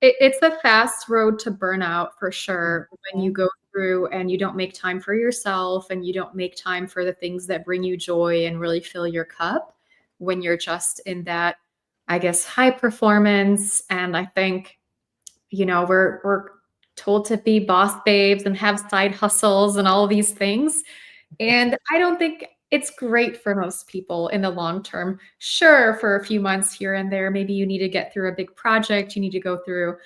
It's a fast road to burnout for sure when you go through and you don't make time for yourself and you don't make time for the things that bring you joy and really fill your cup when you're just in that, I guess, high performance. And I think, we're told to be boss babes and have side hustles and all these things. And I don't think it's great for most people in the long term. Sure, for a few months here and there, maybe you need to get through a big project, you need to go through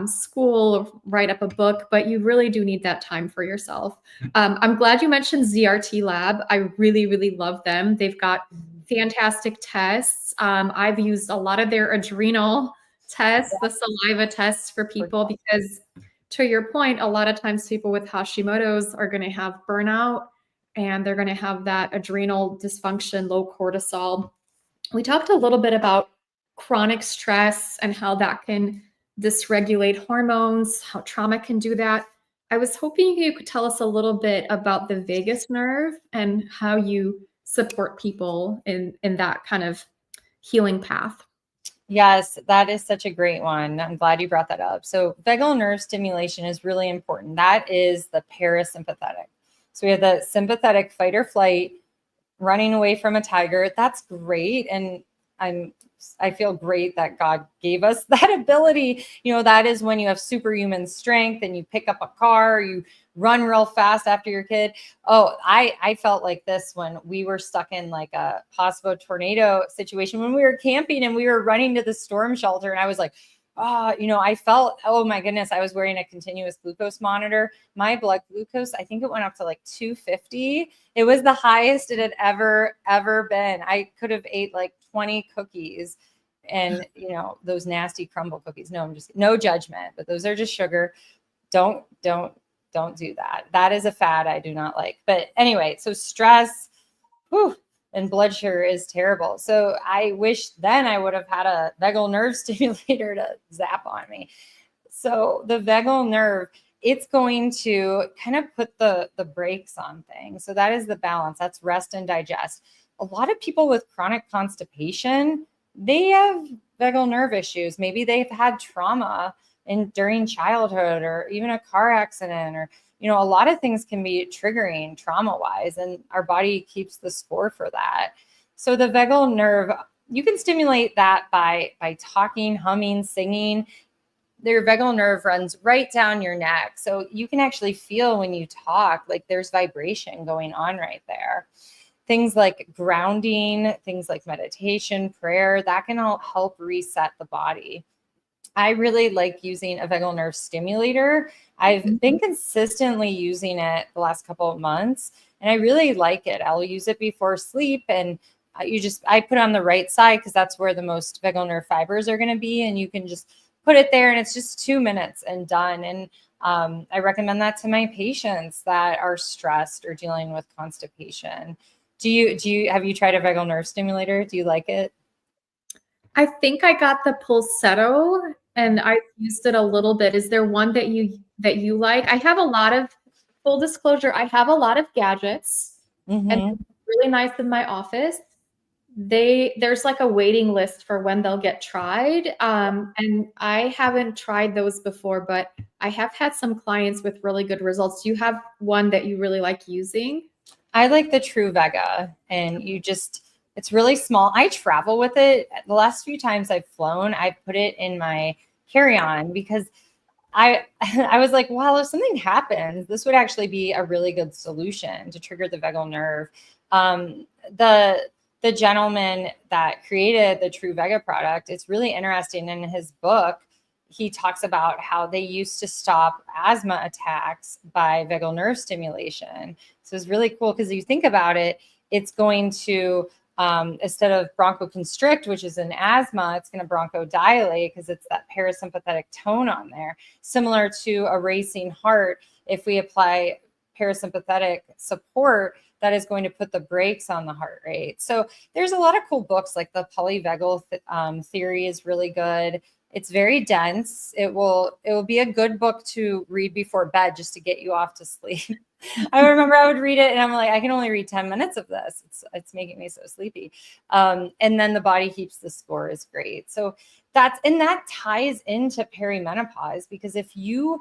school, write up a book, but you really do need that time for yourself. I'm glad you mentioned ZRT Lab. I really, really love them. They've got fantastic tests. I've used a lot of their adrenal tests, the saliva tests for people, because to your point, a lot of times people with Hashimoto's are going to have burnout and they're going to have that adrenal dysfunction, low cortisol. We talked a little bit about chronic stress and how that can dysregulate hormones, how trauma can do that. I was hoping you could tell us a little bit about the vagus nerve and how you support people in that kind of healing path. Yes, that is such a great one. I'm glad you brought that up. So vagal nerve stimulation is really important. That is the parasympathetic. So we have the sympathetic fight or flight, running away from a tiger. That's great. And I feel great that God gave us that ability. That is when you have superhuman strength and you pick up a car, you run real fast after your kid. Oh, I felt like this when we were stuck in like a possible tornado situation when we were camping and we were running to the storm shelter. And I was like, I felt, oh my goodness, I was wearing a continuous glucose monitor. My blood glucose, I think it went up to like 250. It was the highest it had ever been. I could have ate like 20 cookies and, those nasty crumble cookies. No, no judgment, but those are just sugar. Don't do that. That is a fad I do not like. But anyway, so stress, and blood sugar is terrible. So I wish then I would have had a vagal nerve stimulator to zap on me. So the vagal nerve, it's going to kind of put the brakes on things. So that is the balance. That's rest and digest. A lot of people with chronic constipation, they have vagal nerve issues. Maybe they've had trauma during childhood or even a car accident, or a lot of things can be triggering trauma-wise, and our body keeps the score for that. So the vagal nerve, you can stimulate that by talking, humming, singing. Your vagal nerve runs right down your neck. So you can actually feel when you talk, like there's vibration going on right there. Things like grounding, things like meditation, prayer, that can all help reset the body. I really like using a vagal nerve stimulator. I've been consistently using it the last couple of months, and I really like it. I'll use it before sleep, and I put it on the right side because that's where the most vagal nerve fibers are going to be, and you can just put it there, and it's just 2 minutes and done. And I recommend that to my patients that are stressed or dealing with constipation. Have you tried a vagal nerve stimulator? Do you like it? I think I got the Pulsetto and I've used it a little bit. Is there one that you like? I have a lot of, full disclosure, I have a lot of gadgets and really nice in my office. There's like a waiting list for when they'll get tried. And I haven't tried those before, but I have had some clients with really good results. Do you have one that you really like using? I like the True Vega, and it's really small. I travel with it. The last few times I've flown, I put it in my carry-on because I was like, wow, if something happens, this would actually be a really good solution to trigger the vagal nerve. The gentleman that created the True Vega product, it's really interesting. In his book, he talks about how they used to stop asthma attacks by vagal nerve stimulation. So it's really cool because you think about it, it's going to, instead of bronchoconstrict, which is an asthma, it's going to bronchodilate because it's that parasympathetic tone on there. Similar to a racing heart, if we apply parasympathetic support, that is going to put the brakes on the heart rate. So there's a lot of cool books, like the polyvagal theory is really good. It's very dense. It will be a good book to read before bed just to get you off to sleep. I remember I would read it and I'm like, I can only read 10 minutes of this. It's making me so sleepy. And then the body keeps the score is great. So that ties into perimenopause, because if you're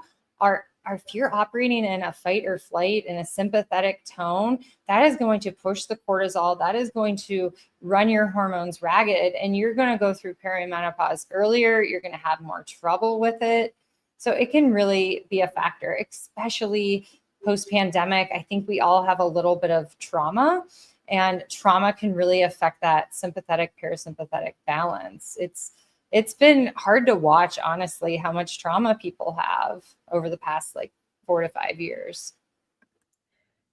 operating in a fight or flight in a sympathetic tone, that is going to push the cortisol, that is going to run your hormones ragged, and you're going to go through perimenopause earlier. You're going to have more trouble with it. So it can really be a factor, especially post-pandemic. I think we all have a little bit of trauma, and trauma can really affect that sympathetic parasympathetic balance. It's been hard to watch, honestly, how much trauma people have over the past 4 to 5 years.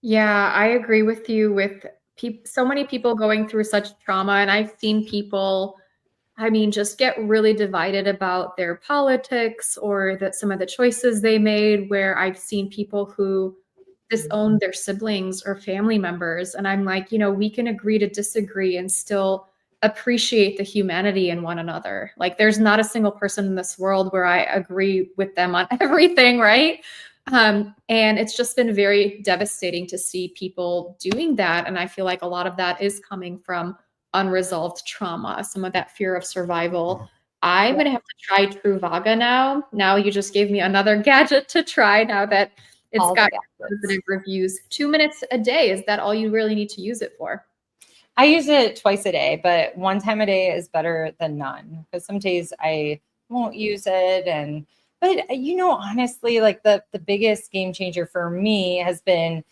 Yeah, I agree with you with so many people going through such trauma. And I've seen people, just get really divided about their politics or some of the choices they made, where I've seen people who disown their siblings or family members. And I'm like, we can agree to disagree and still appreciate the humanity in one another. Like, there's not a single person in this world where I agree with them on everything, right? And it's just been very devastating to see people doing that. And I feel like a lot of that is coming from unresolved trauma, some of that fear of survival. I'm going to have to try Truvaga now. Now you just gave me another gadget to try now that it's got positive reviews. 2 minutes a day. Is that all you really need to use it for? I use it twice a day, but one time a day is better than none, because some days I won't use it. But honestly, like the biggest game changer for me has been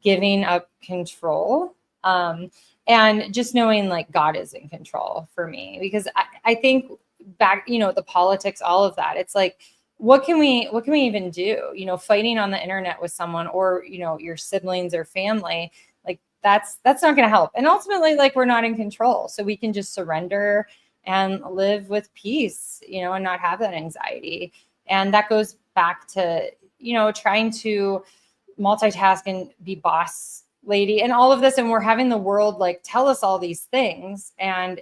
giving up control. And just knowing like God is in control for me, because I think back, the politics, all of that, it's like, what can we even do? Fighting on the internet with someone, or, your siblings or family, like that's not going to help. And ultimately, like, we're not in control. So we can just surrender and live with peace, and not have that anxiety. And that goes back to, trying to multitask and be boss lady and all of this. And we're having the world like tell us all these things, but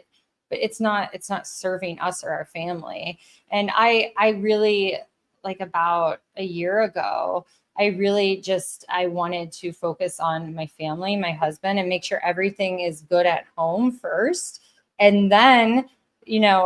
it's not serving us or our family. And I really, like, about a year ago, I wanted to focus on my family, my husband, and make sure everything is good at home first. And then,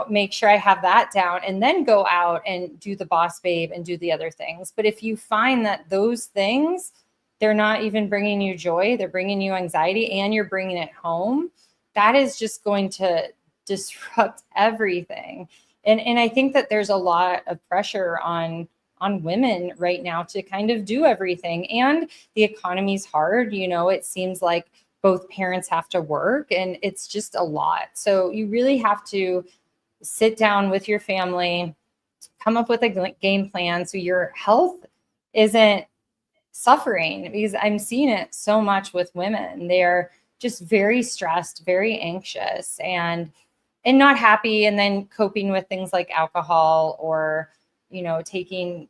make sure I have that down, and then go out and do the boss babe and do the other things. But if you find that those things, they're not even bringing you joy, they're bringing you anxiety, and you're bringing it home, that is just going to disrupt everything. And I think that there's a lot of pressure on women right now to kind of do everything, and the economy's hard. It seems like both parents have to work, and it's just a lot. So you really have to sit down with your family, come up with a game plan so your health isn't suffering, because I'm seeing it so much with women. They're just very stressed, very anxious, and not happy, and then coping with things like alcohol, or taking,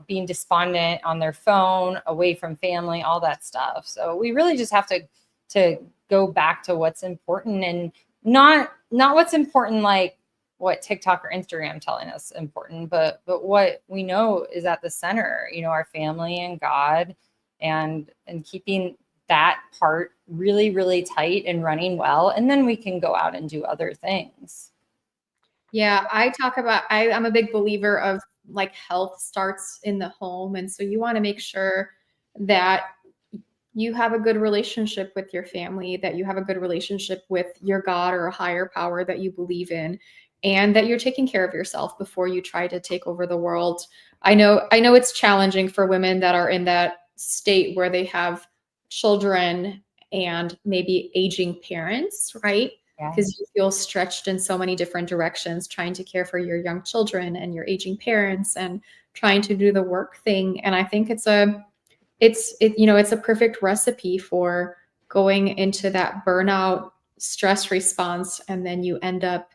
being despondent on their phone, away from family, all that stuff. So we really just have to go back to what's important, and not what's important, like what TikTok or Instagram telling us important, but what we know is at the center, our family and God, and keeping that part really, really tight and running well. And then we can go out and do other things. Yeah, I'm a big believer of like health starts in the home. And so you want to make sure that you have a good relationship with your family, that you have a good relationship with your God or a higher power that you believe in, and that you're taking care of yourself before you try to take over the world. I know it's challenging for women that are in that state where they have children and maybe aging parents, right? Yeah. Because you feel stretched in so many different directions trying to care for your young children and your aging parents and trying to do the work thing. And I think it's a perfect recipe for going into that burnout stress response, and then you end up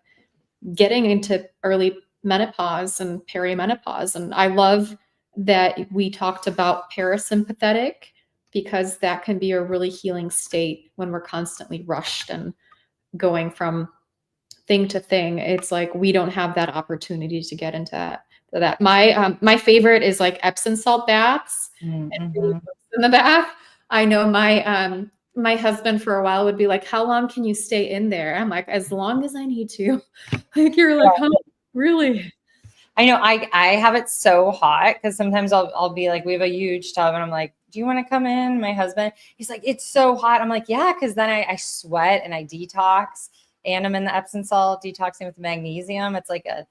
getting into early menopause and perimenopause. And I love that we talked about parasympathetic, because that can be a really healing state when we're constantly rushed and going from thing to thing. It's like we don't have that opportunity to get into that. My favorite is like Epsom salt baths and really Mm-hmm. in the bath. I know my husband for a while would be like, "How long can you stay in there?" I'm like, "As long as I need to." Like you're like, "Oh, really?" I know I have it so hot, because sometimes I'll be like, we have a huge tub, and I'm like, do you want to come in? My husband, he's like, it's so hot. I'm like, yeah, because then I sweat and I detox, and I'm in the Epsom salt detoxing with magnesium. It's like a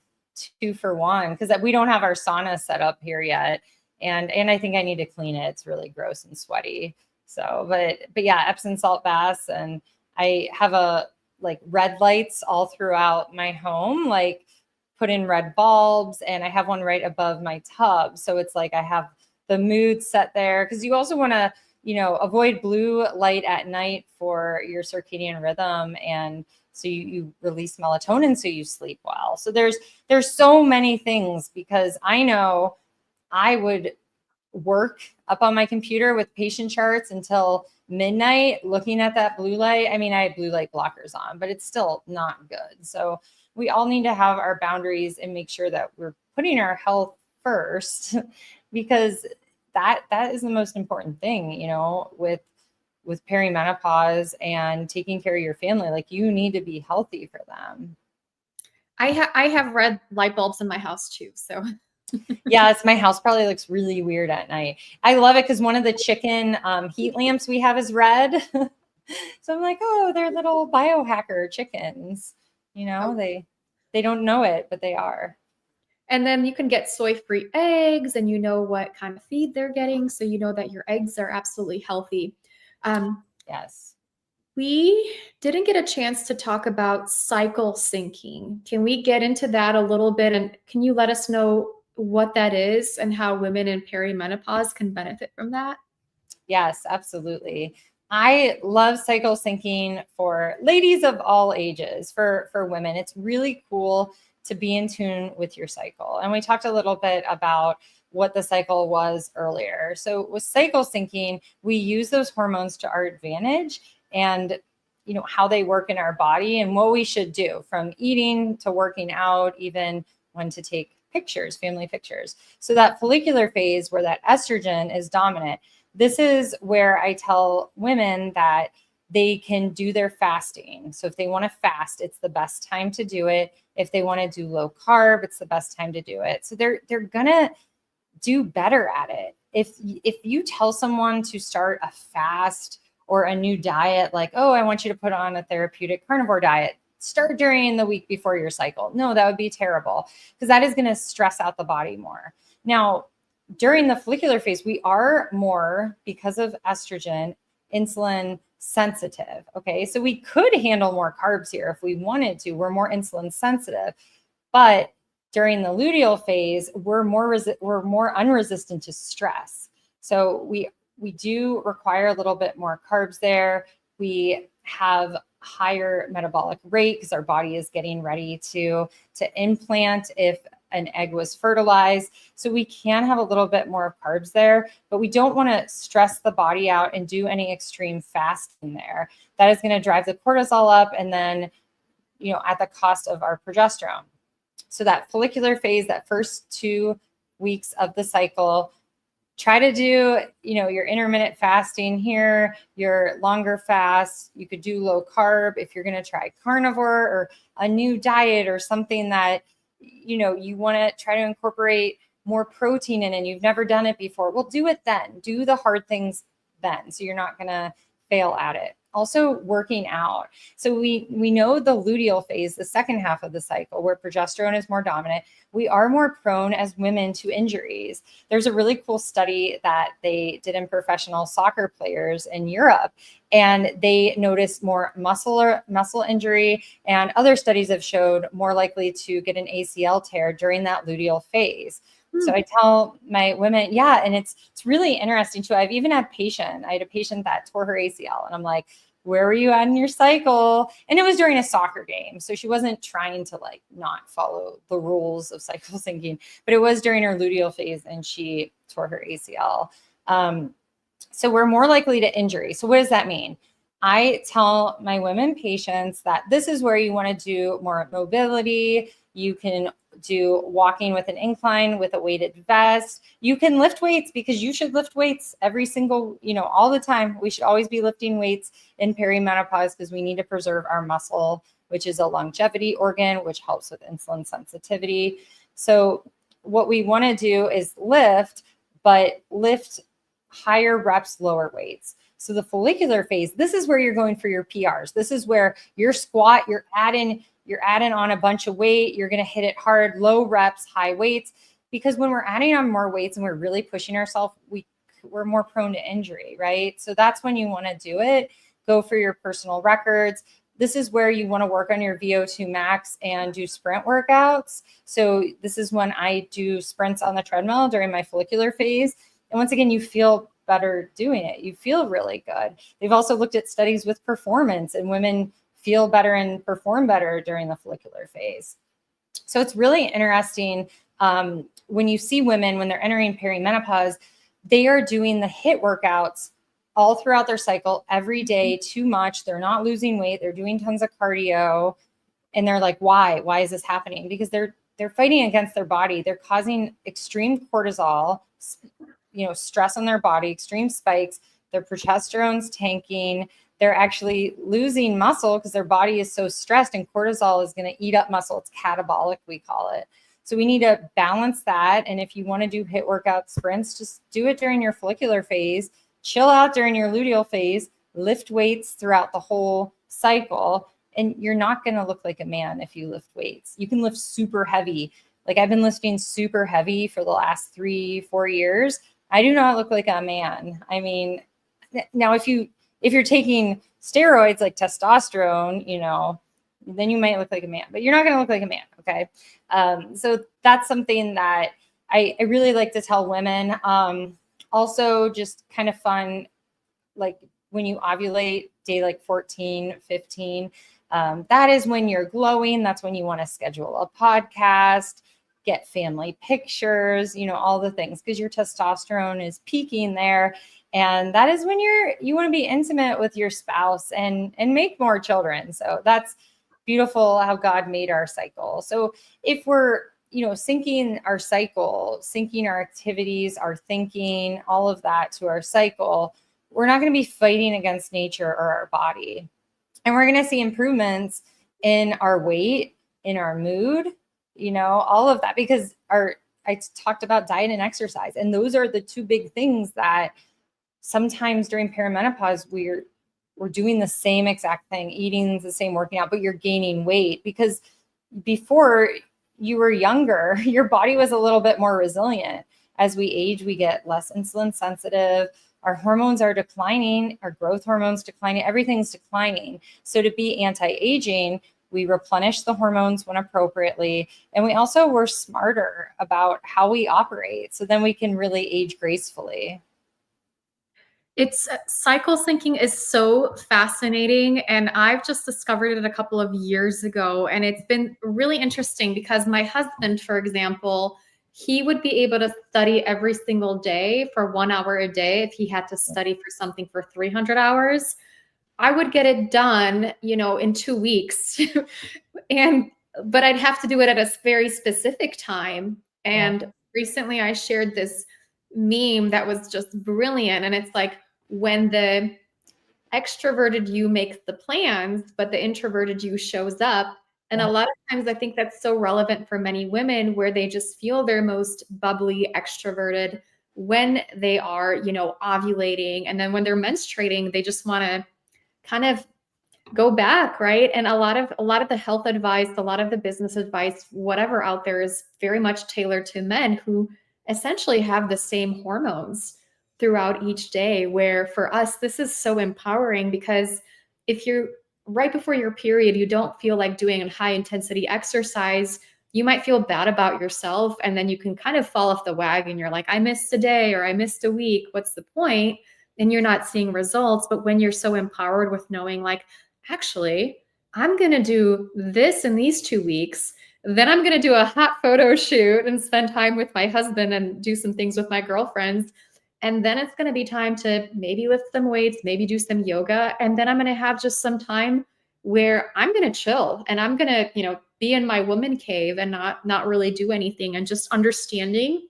2-for-1, because we don't have our sauna set up here yet. And I think I need to clean it. It's really gross and sweaty. So, but yeah, Epsom salt baths. And I have like red lights all throughout my home, like put in red bulbs, and I have one right above my tub. So it's like I have the mood set there, because you also want to, avoid blue light at night for your circadian rhythm. And so you release melatonin, so you sleep well. So there's so many things, because I know I would work up on my computer with patient charts until midnight looking at that blue light. I mean, I had blue light blockers on, but it's still not good. So we all need to have our boundaries and make sure that we're putting our health first, because that is the most important thing, with perimenopause and taking care of your family. Like, you need to be healthy for them. I have red light bulbs in my house too. So Yes, my house probably looks really weird at night. I love it because one of the chicken heat lamps we have is red. So I'm like, oh, they're little biohacker chickens. They don't know it, but they are. And then you can get soy-free eggs and you know what kind of feed they're getting. So you know that your eggs are absolutely healthy. Um, Yes. we didn't get a chance to talk about cycle syncing. Can we get into that a little bit? And can you let us know what that is and how women in perimenopause can benefit from that? Yes, absolutely. I love cycle syncing for ladies of all ages, for women. It's really cool to be in tune with your cycle. And we talked a little bit about what the cycle was earlier. So with cycle syncing, we use those hormones to our advantage, and how they work in our body and what we should do, from eating to working out, even when to take pictures, family pictures. So that follicular phase where that estrogen is dominant, this is where I tell women that they can do their fasting. So if they want to fast, it's the best time to do it. If they want to do low carb, it's the best time to do it. So they're gonna do better at it. If you tell someone to start a fast or a new diet, like, oh, I want you to put on a therapeutic carnivore diet, start during the week before your cycle. No, that would be terrible, because that is going to stress out the body more. Now, during the follicular phase, we are more, because of estrogen, insulin sensitive. Okay. So we could handle more carbs here if we wanted to. We're more insulin sensitive. But during the luteal phase, we're more unresistant to stress. So we do require a little bit more carbs there. We have higher metabolic rate because our body is getting ready to implant if an egg was fertilized. So we can have a little bit more of carbs there, but we don't want to stress the body out and do any extreme fasting there. That is going to drive the cortisol up, and then, at the cost of our progesterone. So that follicular phase, that first 2 weeks of the cycle, try to do, your intermittent fasting here, your longer fast. You could do low carb if you're going to try carnivore or a new diet or something that, you want to try to incorporate more protein in and you've never done it before. Well, do it then. Do the hard things then, so you're not going to fail at it. Also, working out. So we know the luteal phase, the second half of the cycle, where progesterone is more dominant, we are more prone as women to injuries. There's a really cool study that they did in professional soccer players in Europe, and they noticed more muscle injury, and other studies have showed more likely to get an ACL tear during that luteal phase. So I tell my women, yeah, and it's really interesting too. I had a patient that tore her ACL, and I'm like, where were you at in your cycle? And it was during a soccer game. So she wasn't trying to not follow the rules of cycle syncing, but it was during her luteal phase and she tore her ACL. So we're more likely to injury. So what does that mean? I tell my women patients that this is where you want to do more mobility. You can do walking with an incline with a weighted vest. You can lift weights, because you should lift weights every single, all the time. We should always be lifting weights in perimenopause because we need to preserve our muscle, which is a longevity organ, which helps with insulin sensitivity. So what we want to do is lift, but lift higher reps, lower weights. So the follicular phase, this is where you're going for your PRs. This is where your squat, you're adding on a bunch of weight. You're going to hit it hard, low reps, high weights, because when we're adding on more weights and we're really pushing ourselves, we're more prone to injury, right? So that's when you want to do it. Go for your personal records. This is where you want to work on your VO2 max and do sprint workouts. So this is when I do sprints on the treadmill during my follicular phase. And once again, you feel better doing it. You feel really good. They've also looked at studies with performance, and women feel better and perform better during the follicular phase. So it's really interesting when you see women, when they're entering perimenopause, they are doing the HIIT workouts all throughout their cycle every day, too much. They're not losing weight. They're doing tons of cardio. And they're like, why? Why is this happening? Because they're fighting against their body. They're causing extreme cortisol, stress on their body, extreme spikes. Their progesterone's tanking. They're actually losing muscle because their body is so stressed, and cortisol is going to eat up muscle. It's catabolic, we call it. So we need to balance that. And if you want to do HIIT workout sprints, just do it during your follicular phase, chill out during your luteal phase, lift weights throughout the whole cycle. And you're not going to look like a man if you lift weights. You can lift super heavy. Like I've been lifting super heavy for the last 3-4 years. I do not look like a man. I mean, now if you're taking steroids like testosterone, then you might look like a man, but you're not going to look like a man. Okay. So that's something that I really like to tell women. Also just kind of fun, like when you ovulate day like 14, 15, that is when you're glowing. That's when you want to schedule a podcast, get family pictures, all the things, because your testosterone is peaking there. And that is when you want to be intimate with your spouse and make more children. So that's beautiful how God made our cycle. So if we're, syncing our cycle, syncing our activities, our thinking, all of that to our cycle, we're not going to be fighting against nature or our body. And we're going to see improvements in our weight, in our mood, all of that, because I talked about diet and exercise. And those are the two big things that sometimes during perimenopause, we're doing the same exact thing, eating the same, working out, but you're gaining weight because before you were younger, your body was a little bit more resilient. As we age, we get less insulin sensitive. Our hormones are declining, our growth hormones declining, everything's declining. So to be anti-aging, we replenish the hormones when appropriately. And we also were smarter about how we operate. So then we can really age gracefully. It's cycle syncing is so fascinating, and I've just discovered it a couple of years ago, and it's been really interesting because my husband, for example, he would be able to study every single day for 1 hour a day if he had to study for something for 300 hours. I would get it done, in 2 weeks. But I'd have to do it at a very specific time. And recently I shared this meme that was just brilliant. And it's like when the extroverted you makes the plans, but the introverted you shows up. And a lot of times I think that's so relevant for many women where they just feel their most bubbly, extroverted when they are, ovulating. And then when they're menstruating, they just want to kind of go back, right? And a lot of the health advice, a lot of the business advice, whatever out there is very much tailored to men who essentially have the same hormones throughout each day, where for us this is so empowering because if you're right before your period, you don't feel like doing a high intensity exercise, you might feel bad about yourself, and then you can kind of fall off the wagon. You're like, I missed a day or I missed a week, what's the point? And you're not seeing results. But when you're so empowered with knowing like, actually, I'm going to do this in these 2 weeks. Then I'm going to do a hot photo shoot and spend time with my husband and do some things with my girlfriends. And then it's going to be time to maybe lift some weights, maybe do some yoga. And then I'm going to have just some time where I'm going to chill and I'm going to, be in my woman cave and not really do anything, and just understanding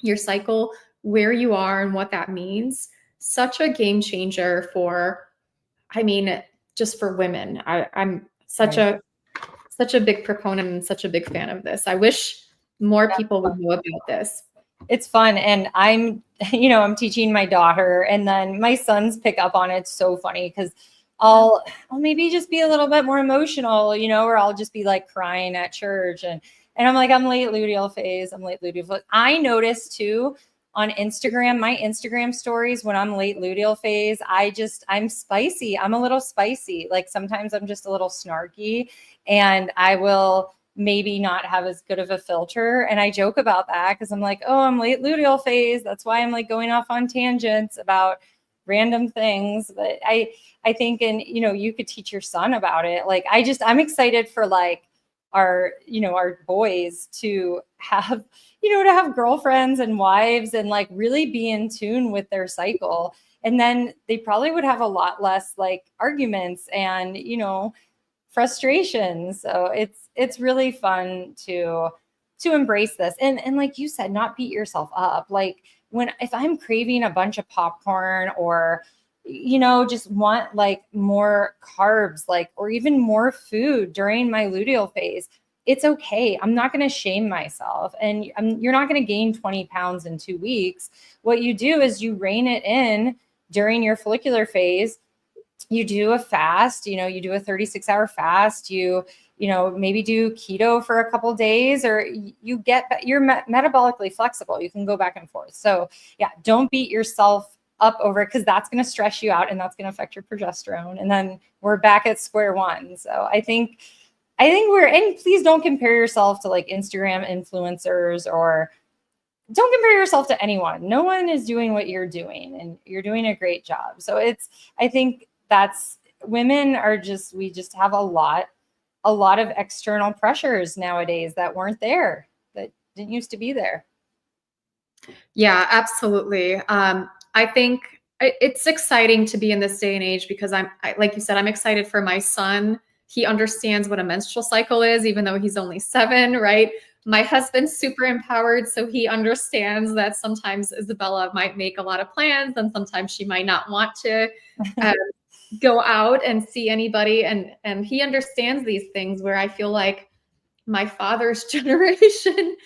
your cycle, where you are and what that means. Such a game changer just for women. I'm such a big proponent and such a big fan of this. I wish more people would know about this. It's fun. And I'm teaching my daughter, and then my sons pick up on it. It's so funny because I'll maybe just be a little bit more emotional, or I'll just be like crying at church. And I'm like, I'm late luteal phase. I notice too on Instagram, my Instagram stories, when I'm late luteal phase, I'm spicy. I'm a little spicy. Like sometimes I'm just a little snarky, and I will maybe not have as good of a filter. And I joke about that because I'm like, oh, I'm late luteal phase. That's why I'm like going off on tangents about random things. But I think, and you could teach your son about it. Like I'm excited for like our boys to have, to have girlfriends and wives and like really be in tune with their cycle. And then they probably would have a lot less like arguments and, frustrations. So it's really fun to embrace this. And like you said, not beat yourself up. Like if I'm craving a bunch of popcorn or, just want like more carbs, like, or even more food during my luteal phase, it's okay. I'm not going to shame myself. And you're not going to gain 20 pounds in 2 weeks. What you do is you rein it in during your follicular phase. you do a fast, you do a 36-hour fast, maybe do keto for a couple days, or you're metabolically flexible. You can go back and forth. So yeah, don't beat yourself up over it, because that's going to stress you out and that's going to affect your progesterone. And then we're back at square one. So and please don't compare yourself to like Instagram influencers, or don't compare yourself to anyone. No one is doing what you're doing, and you're doing a great job. So I think women we just have a lot of external pressures nowadays that weren't there, that didn't used to be there. Yeah, absolutely. I think it's exciting to be in this day and age because like you said, I'm excited for my son. He understands what a menstrual cycle is, even though he's only 7, right? My husband's super empowered, so he understands that sometimes Izabella might make a lot of plans and sometimes she might not want to uh, go out and see anybody. And he understands these things where I feel like my father's generation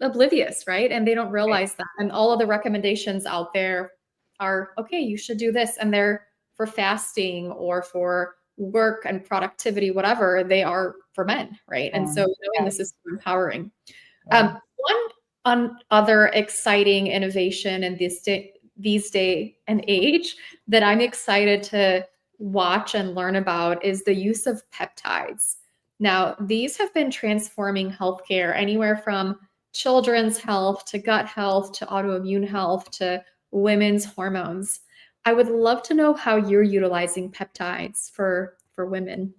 oblivious, right? And they don't realize that. And all of the recommendations out there are, okay, you should do this. And they're for fasting or for work and productivity, whatever, they are for men, right? And so knowing this is empowering. One other exciting innovation in these day and age that I'm excited to watch and learn about is the use of peptides. Now, these have been transforming healthcare anywhere from children's health to gut health to autoimmune health to women's hormones. I would love to know how you're utilizing peptides for women.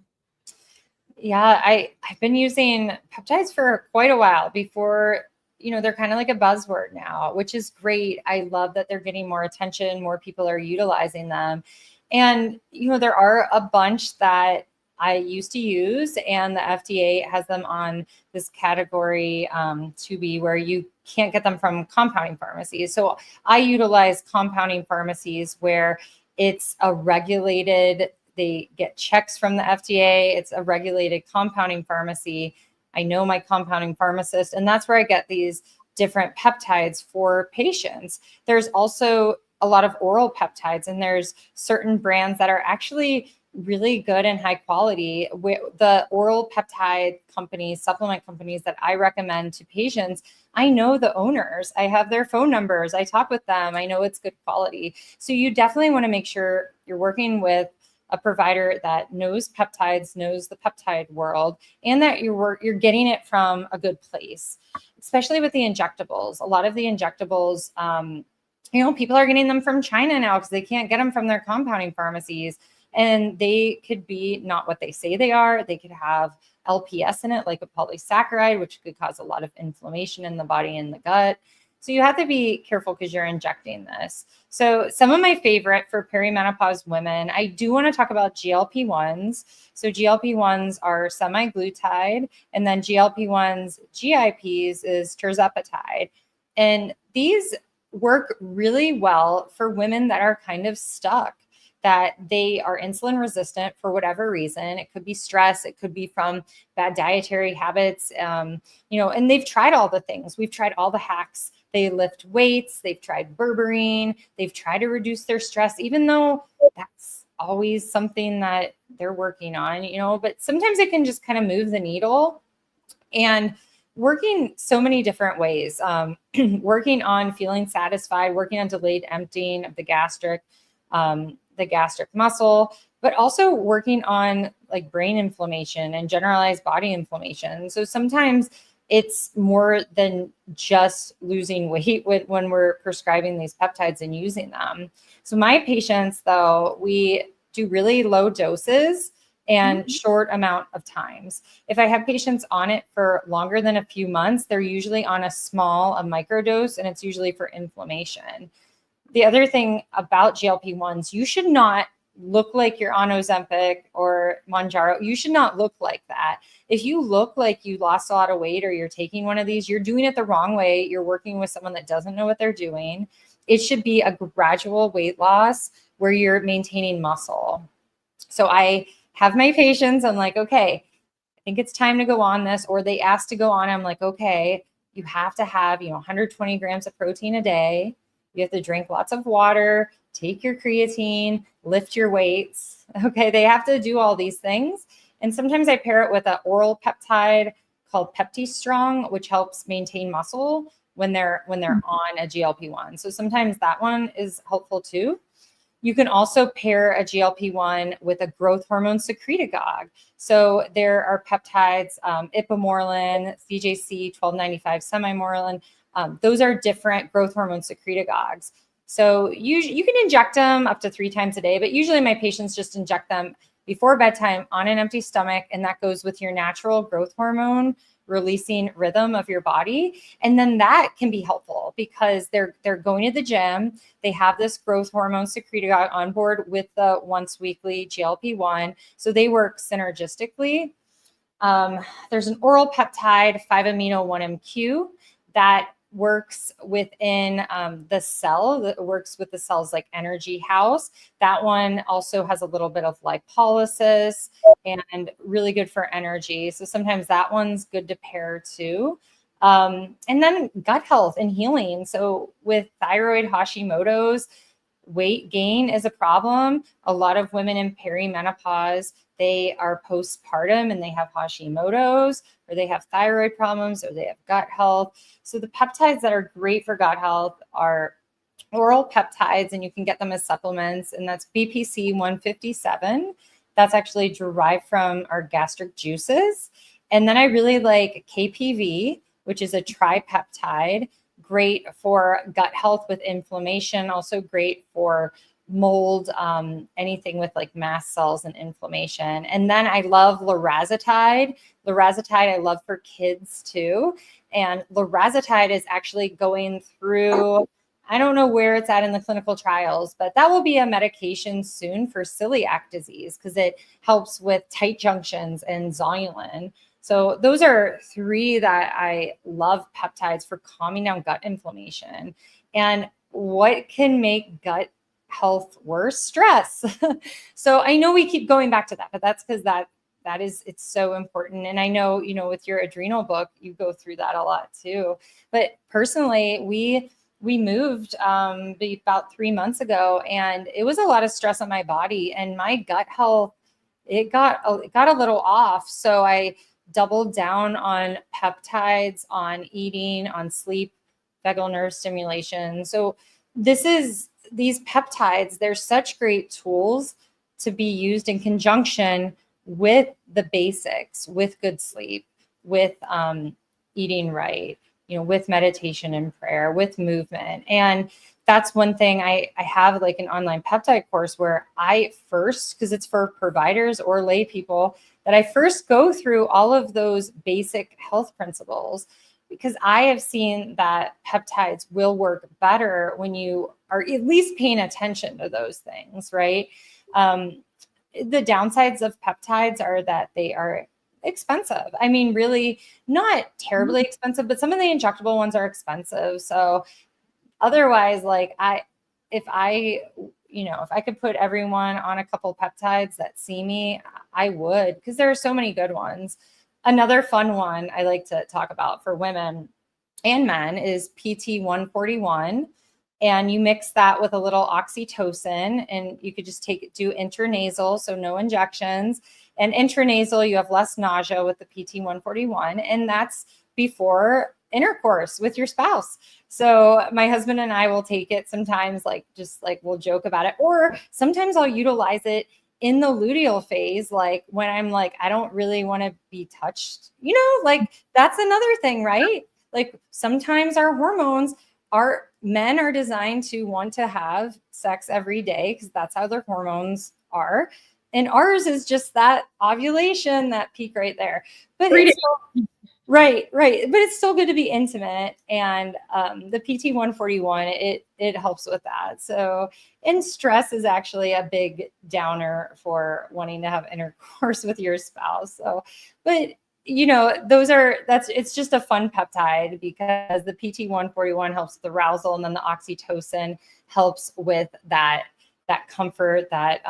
Yeah, I've been using peptides for quite a while. Before, they're kind of like a buzzword now, which is great. I love that they're getting more attention, more people are utilizing them. And, there are a bunch that I used to use, and the FDA has them on this category 2B, where you can't get them from compounding pharmacies. So I utilize compounding pharmacies where it's a regulated, they get checks from the FDA. It's a regulated compounding pharmacy. I know my compounding pharmacist, and that's where I get these different peptides for patients. There's also a lot of oral peptides, and there's certain brands that are actually really good and high quality. The oral peptide companies, supplement companies that I recommend to patients, I know the owners. I have their phone numbers. I talk with them. I know it's good quality. So you definitely want to make sure you're working with a provider that knows peptides, knows the peptide world, and that you're getting it from a good place, especially with the injectables. A lot of the injectables, people are getting them from China now because they can't get them from their compounding pharmacies. And they could be not what they say they are. They could have LPS in it, like a polysaccharide, which could cause a lot of inflammation in the body and the gut. So you have to be careful because you're injecting this. So some of my favorite for perimenopause women, I do want to talk about GLP-1s. So GLP-1s are semaglutide, and then GLP-1s, GIPs is tirzepatide. And these work really well for women that are kind of stuck, that they are insulin resistant for whatever reason. It could be stress. It could be from bad dietary habits, and they've tried all the things. We've tried all the hacks. They lift weights. They've tried berberine. They've tried to reduce their stress, even though that's always something that they're working on, but sometimes it can just kind of move the needle. And working so many different ways, working on feeling satisfied, working on delayed emptying of the gastric muscle, but also working on like brain inflammation and generalized body inflammation. So sometimes it's more than just losing weight when we're prescribing these peptides and using them. So my patients, though, we do really low doses and short amount of times. If I have patients on it for longer than a few months, they're usually on a microdose, and it's usually for inflammation. The other thing about GLP-1s, you should not look like you're on Ozempic or Mounjaro. You should not look like that. If you look like you lost a lot of weight or you're taking one of these, you're doing it the wrong way. You're working with someone that doesn't know what they're doing. It should be a gradual weight loss where you're maintaining muscle. So I have my patients, I'm like, okay, I think it's time to go on this, or they ask to go on. I'm like, okay, you have to have, 120 grams of protein a day. You have to drink lots of water, take your creatine, lift your weights. Okay, they have to do all these things. And sometimes I pair it with an oral peptide called PeptiStrong, which helps maintain muscle when they're on a GLP-1. So sometimes that one is helpful too. You can also pair a GLP-1 with a growth hormone secretagogue. So there are peptides, ipamorelin, CJC 1295 semimorelin. Those are different growth hormone secretagogues. So you can inject them up to 3 times a day, but usually my patients just inject them before bedtime on an empty stomach, and that goes with your natural growth hormone releasing rhythm of your body. And then that can be helpful because they're going to the gym. They have this growth hormone secretagogue on board with the once weekly GLP-1. So they work synergistically. There's an oral peptide, 5-amino-1-MQ, that works within the cell, that works with the cell's like energy house. That one also has a little bit of lipolysis and really good for energy. So sometimes that one's good to pair too. And then gut health and healing. So with thyroid Hashimoto's, weight gain is a problem. A lot of women in perimenopause, they are postpartum and they have Hashimoto's, or they have thyroid problems, or they have gut health. So the peptides that are great for gut health are oral peptides, and you can get them as supplements, and that's BPC 157. That's actually derived from our gastric juices. And then I really like KPV, which is a tripeptide, great for gut health with inflammation, also great for mold, anything with like mast cells and inflammation. And then I love lorazepam. Lorazepam I love for kids too. And lorazepam is actually going through, I don't know where it's at in the clinical trials, but that will be a medication soon for celiac disease because it helps with tight junctions and zonulin. So those are 3 that I love peptides for calming down gut inflammation. And what can make gut health worse? Stress. So I know we keep going back to that, but that's because that is, it's so important. And I know, with your adrenal book, you go through that a lot too. But personally, we moved about 3 months ago, and it was a lot of stress on my body, and my gut health, it got a little off. So I doubled down on peptides, on eating, on sleep, vagal nerve stimulation. So these peptides, they're such great tools to be used in conjunction with the basics, with good sleep, with eating right, with meditation and prayer, with movement. And that's one thing I have like an online peptide course where I first, because it's for providers or lay people, that I first go through all of those basic health principles, because I have seen that peptides will work better when you are at least paying attention to those things, right? The downsides of peptides are that they are expensive. I mean, really not terribly expensive, but some of the injectable ones are expensive. So otherwise, like if I could put everyone on a couple peptides that see me, I would, because there are so many good ones. Another fun one I like to talk about for women and men is PT 141. And you mix that with a little oxytocin, and you could just do intranasal, so no injections. And intranasal, you have less nausea with the PT 141, and that's before intercourse with your spouse. So my husband and I will take it sometimes, we'll joke about it, or sometimes I'll utilize it in the luteal phase, like when I'm like, I don't really want to be touched, that's another thing, right? Like sometimes our hormones, men are designed to want to have sex every day because that's how their hormones are. And ours is just that ovulation, that peak right there. But it's right. But it's still good to be intimate. And the PT 141, it helps with that. So, and stress is actually a big downer for wanting to have intercourse with your spouse. So, but it's just a fun peptide because the PT 141 helps with arousal, and then the oxytocin helps with that comfort, that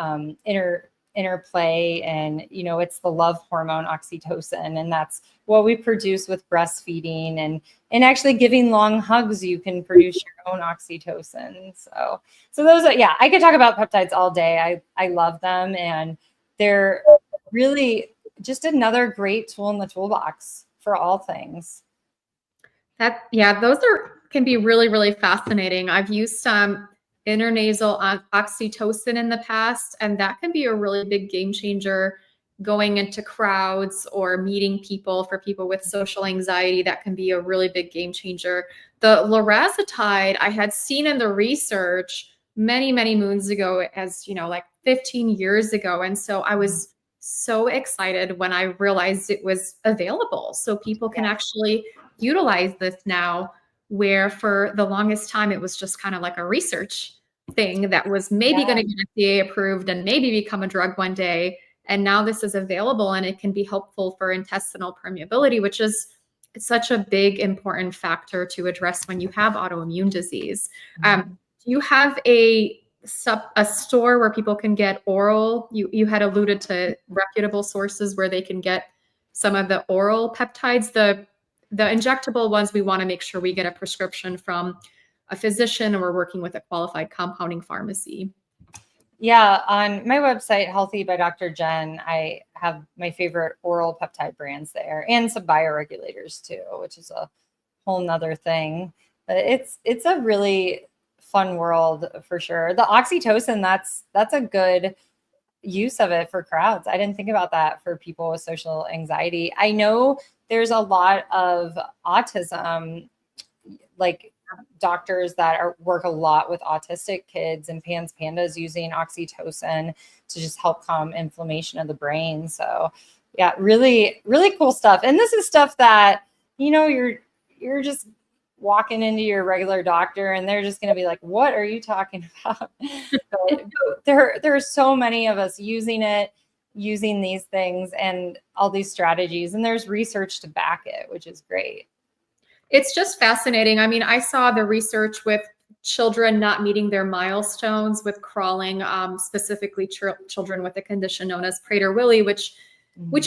interplay, and it's the love hormone oxytocin, and that's what we produce with breastfeeding, and actually giving long hugs, you can produce your own oxytocin. So those are, yeah, I could talk about peptides all day. I love them, and they're really just another great tool in the toolbox for all things. Those can be really, really fascinating. I've used some intranasal oxytocin in the past, and that can be a really big game changer going into crowds or meeting people. For people with social anxiety, that can be a really big game changer. The lorazepam I had seen in the research many, many moons ago, as like 15 years ago. And so I was so excited when I realized it was available. So people can actually utilize this now, where for the longest time it was just kind of like a research thing that was maybe going to get FDA approved and maybe become a drug one day. And now this is available, and it can be helpful for intestinal permeability, which is such a big, important factor to address when you have autoimmune disease. Do you have a store where people can get oral? You had alluded to reputable sources where they can get some of the oral peptides. The injectable ones, we want to make sure we get a prescription from a physician, or we're working with a qualified compounding pharmacy. Yeah, on my website, Healthy by Dr. Jen, I have my favorite oral peptide brands there, and some bioregulators too, which is a whole nother thing. But it's a really fun world for sure. The oxytocin, that's a good use of it for crowds. I didn't think about that for people with social anxiety. I know there's a lot of autism, like doctors that work a lot with autistic kids and pandas using oxytocin to just help calm inflammation of the brain. So yeah, really, really cool stuff. And this is stuff that, you're just walking into your regular doctor and they're just going to be like, what are you talking about? But there are so many of us using these things and all these strategies, and there's research to back it, which is great. It's just fascinating. I mean, I saw the research with children not meeting their milestones with crawling, specifically children with a condition known as Prader-Willi, which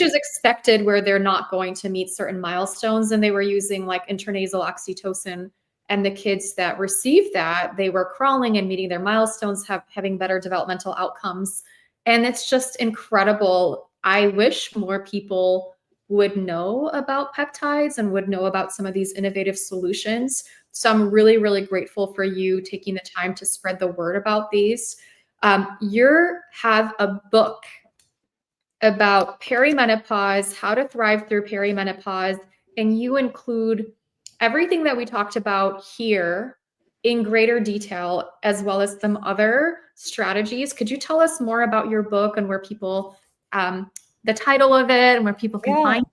is expected, where they're not going to meet certain milestones. And they were using like intranasal oxytocin, and the kids that received that, they were crawling and meeting their milestones, having better developmental outcomes. And it's just incredible. I wish more people would know about peptides and would know about some of these innovative solutions. So I'm really, really grateful for you taking the time to spread the word about these. You have a book about perimenopause, how to thrive through perimenopause, and you include everything that we talked about here in greater detail, as well as some other strategies. Could you tell us more about your book and where people, the title of it, and where people can find it?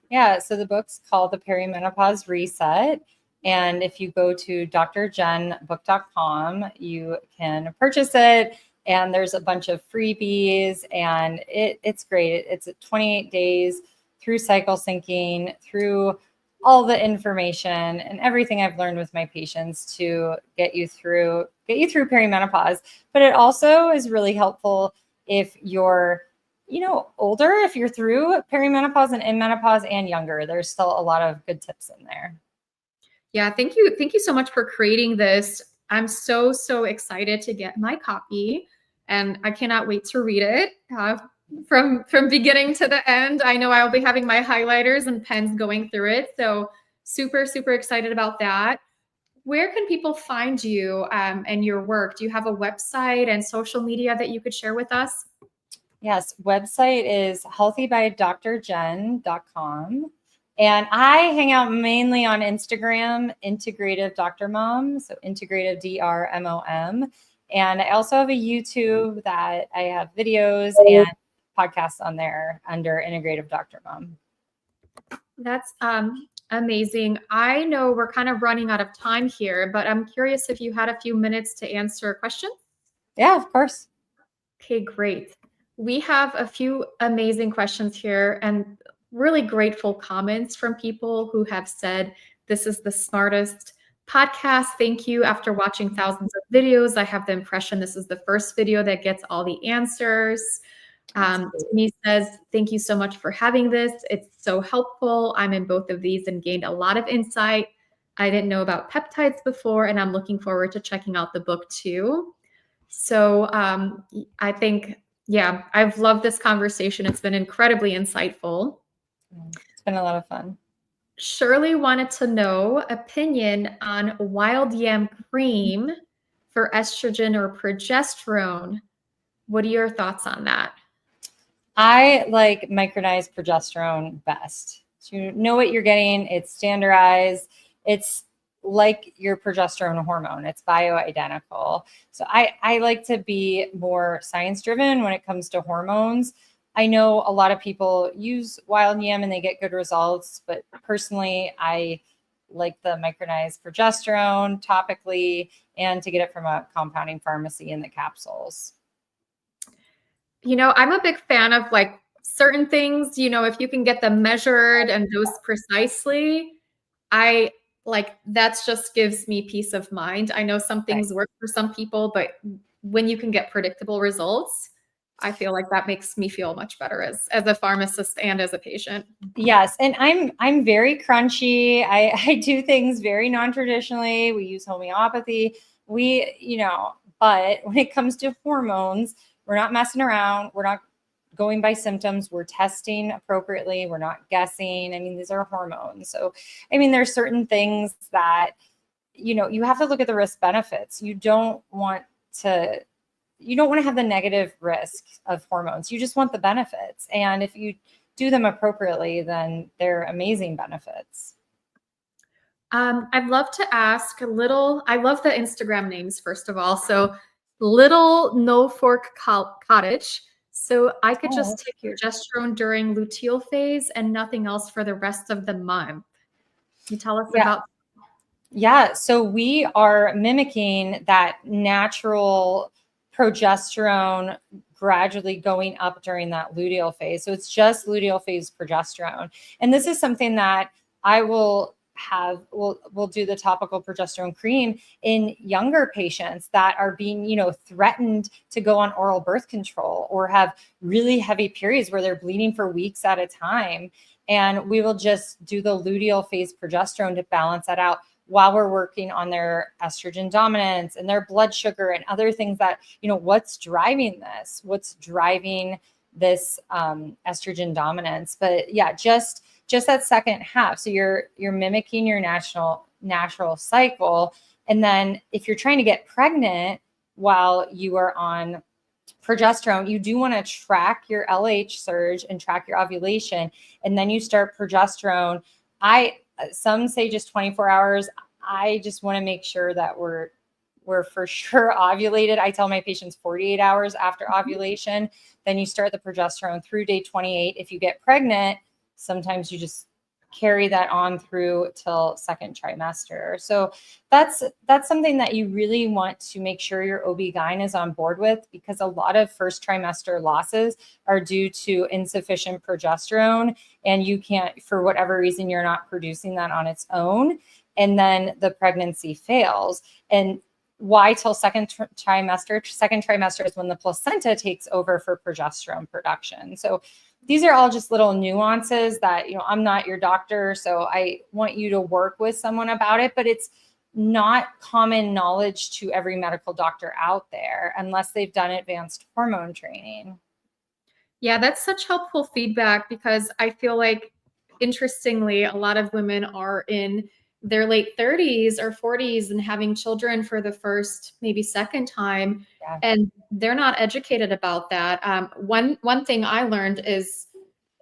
Yeah, so the book's called The Perimenopause Reset. And if you go to drjenbook.com, you can purchase it. And there's a bunch of freebies, and it's great. It's 28 days through cycle syncing, through all the information and everything I've learned with my patients to get you through perimenopause. But it also is really helpful if you're older, if you're through perimenopause and in menopause and younger. There's still a lot of good tips in there. Yeah, thank you. Thank you so much for creating this. I'm so, so excited to get my copy, and I cannot wait to read it from beginning to the end. I know I'll be having my highlighters and pens going through it. So super, super excited about that. Where can people find you and your work? Do you have a website and social media that you could share with us? Yes, website is healthybydrjen.com. And I hang out mainly on Instagram, Integrative Dr. Mom, so Integrative DRMOM. And I also have a YouTube that I have videos and podcasts on there under Integrative Dr. Mom. That's amazing. I know we're kind of running out of time here, but I'm curious if you had a few minutes to answer a question. Yeah, of course. Okay, great. We have a few amazing questions here and really grateful comments from people who have said, this is the smartest podcast. Thank you. After watching thousands of videos, I have the impression this is the first video that gets all the answers. Tiffany says, thank you so much for having this. It's so helpful. I'm in both of these and gained a lot of insight. I didn't know about peptides before, and I'm looking forward to checking out the book too. So I think, yeah, I've loved this conversation. It's been incredibly insightful. It's been a lot of fun. Shirley wanted to know opinion on wild yam cream for estrogen or progesterone. What are your thoughts on that? I like micronized progesterone best. So you know what you're getting. It's standardized. It's like your progesterone hormone. It's bioidentical. So I like to be more science driven when it comes to hormones. I know a lot of people use wild yam and they get good results, but personally, I like the micronized progesterone topically and to get it from a compounding pharmacy in the capsules. You know, I'm a big fan of like certain things, you know, if you can get them measured and dosed precisely, I like that just gives me peace of mind. I know some things work for some people, but when you can get predictable results, I feel like that makes me feel much better as a pharmacist and as a patient. Yes, and I'm very crunchy. I do things very non-traditionally. We use homeopathy. But when it comes to hormones, we're not messing around. We're not going by symptoms. We're testing appropriately. We're not guessing. I mean, these are hormones. So, I mean, there's certain things that, you have to look at the risk benefits. You don't want to have the negative risk of hormones. You just want the benefits. And if you do them appropriately, then they're amazing benefits. I'd love to ask I love the Instagram names, first of all. So Little No Fork Cottage. So I could just take progesterone during luteal phase and nothing else for the rest of the month. Can you tell us about? Yeah. So we are mimicking that natural progesterone gradually going up during that luteal phase. So it's just luteal phase progesterone. And this is something that I will we'll do the topical progesterone cream in younger patients that are being, threatened to go on oral birth control or have really heavy periods where they're bleeding for weeks at a time. And we will just do the luteal phase progesterone to balance that out while we're working on their estrogen dominance and their blood sugar and other things that, what's driving this, estrogen dominance. But yeah, just that second half. So you're mimicking your natural cycle. And then if you're trying to get pregnant while you are on progesterone, you do want to track your LH surge and track your ovulation. And then you start progesterone. Some say just 24 hours. I just want to make sure that we're for sure ovulated. I tell my patients 48 hours after ovulation, then you start the progesterone through day 28. If you get pregnant, sometimes you just carry that on through till second trimester. So that's something that you really want to make sure your OB-GYN is on board with, because a lot of first trimester losses are due to insufficient progesterone, and you can't, for whatever reason, you're not producing that on its own, and then the pregnancy fails. And why till second trimester? Second trimester is when the placenta takes over for progesterone production. So these are all just little nuances that, I'm not your doctor, so I want you to work with someone about it, but it's not common knowledge to every medical doctor out there unless they've done advanced hormone training. Yeah, that's such helpful feedback, because I feel like, interestingly, a lot of women are in their late 30s or 40s and having children for the first, maybe second time, and they're not educated about that. One thing I learned is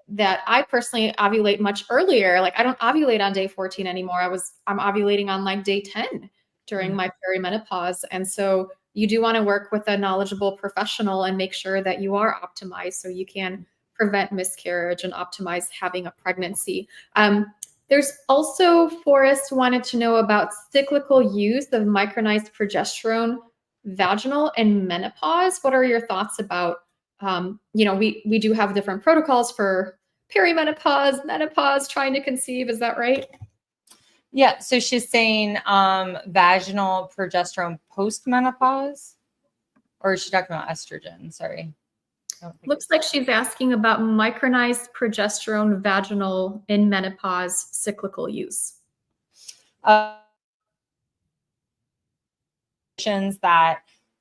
that I personally ovulate much earlier. Like I don't ovulate on day 14 anymore. I'm ovulating on like day 10 during my perimenopause. And so you do want to work with a knowledgeable professional and make sure that you are optimized so you can prevent miscarriage and optimize having a pregnancy. There's also, Forrest wanted to know about cyclical use of micronized progesterone vaginal and menopause. What are your thoughts about, we do have different protocols for perimenopause, menopause, trying to conceive. Is that right? Yeah. So she's saying vaginal progesterone post-menopause, or is she talking about estrogen? Sorry. Looks like she's asking about micronized progesterone vaginal in menopause cyclical use. That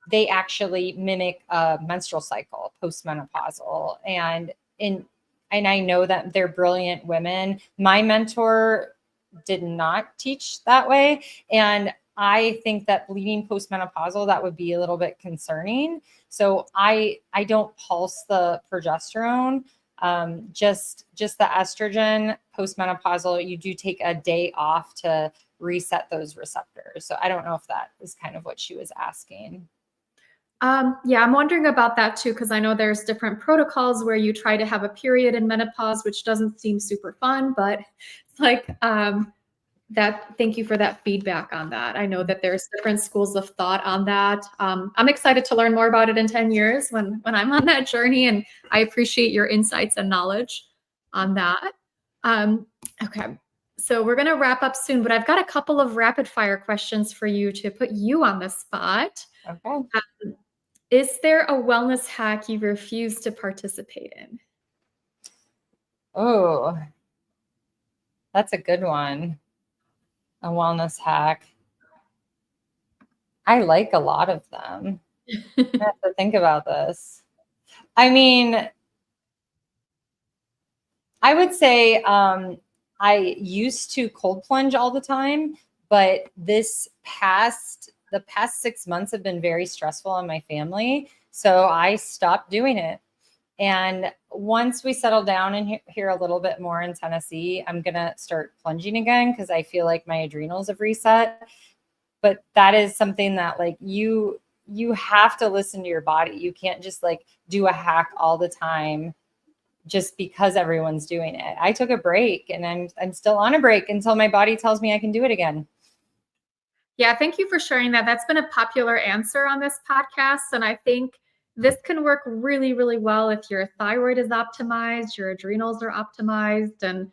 they actually mimic a menstrual cycle postmenopausal, and I know that they're brilliant women. My mentor did not teach that way, and I think that bleeding postmenopausal, that would be a little bit concerning. So I don't pulse the progesterone, just the estrogen. Postmenopausal, you do take a day off to reset those receptors. So I don't know if that is kind of what she was asking. Yeah, I'm wondering about that too, because I know there's different protocols where you try to have a period in menopause, which doesn't seem super fun, but it's like thank you for that feedback on that. I know that there's different schools of thought on that. I'm excited to learn more about it in 10 years when I'm on that journey, and I appreciate your insights and knowledge on that. Okay. So we're going to wrap up soon, but I've got a couple of rapid fire questions for you to put you on the spot. Okay. Is there a wellness hack you refuse to participate in? Oh, that's a good one. A wellness hack. I like a lot of them. I have to think about this. I mean, I would say I used to cold plunge all the time, but the past 6 months have been very stressful on my family. So I stopped doing it. And once we settle down in here a little bit more in Tennessee, I'm going to start plunging again because I feel like my adrenals have reset. But that is something that like you have to listen to your body. You can't just like do a hack all the time just because everyone's doing it. I took a break and I'm still on a break until my body tells me I can do it again. Yeah, thank you for sharing that. That's been a popular answer on this podcast. And I think this can work really, really well if your thyroid is optimized, your adrenals are optimized, and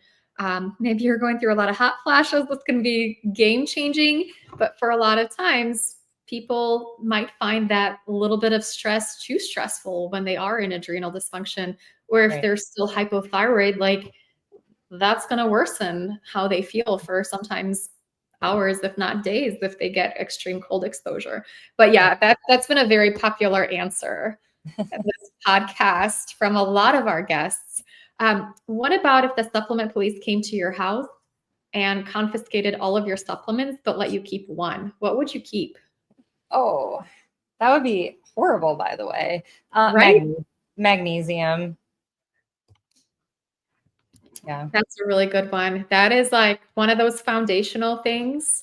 maybe you're going through a lot of hot flashes. This can be game changing. But for a lot of times, people might find that a little bit of stress too stressful when they are in adrenal dysfunction, or if they're still hypothyroid, like that's going to worsen how they feel for sometimes hours, if not days, if they get extreme cold exposure. But yeah, that's been a very popular answer in this podcast from a lot of our guests. What about if the supplement police came to your house and confiscated all of your supplements, but let you keep one? What would you keep? Oh, that would be horrible, by the way. Right? Magnesium. Yeah. That's a really good one. That is like one of those foundational things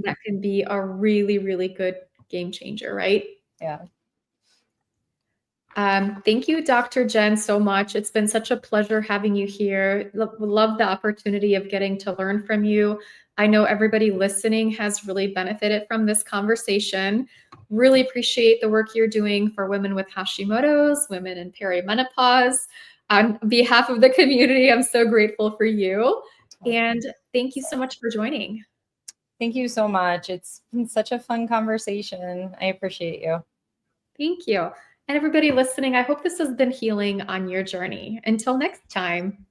that can be a really, really good game changer, right? Yeah. Thank you, Dr. Jen, so much. It's been such a pleasure having you here. Love the opportunity of getting to learn from you. I know everybody listening has really benefited from this conversation. Really appreciate the work you're doing for women with Hashimoto's, women in perimenopause. On behalf of the community, I'm so grateful for you. And thank you so much for joining. Thank you so much. It's been such a fun conversation. I appreciate you. Thank you. And everybody listening, I hope this has been healing on your journey. Until next time.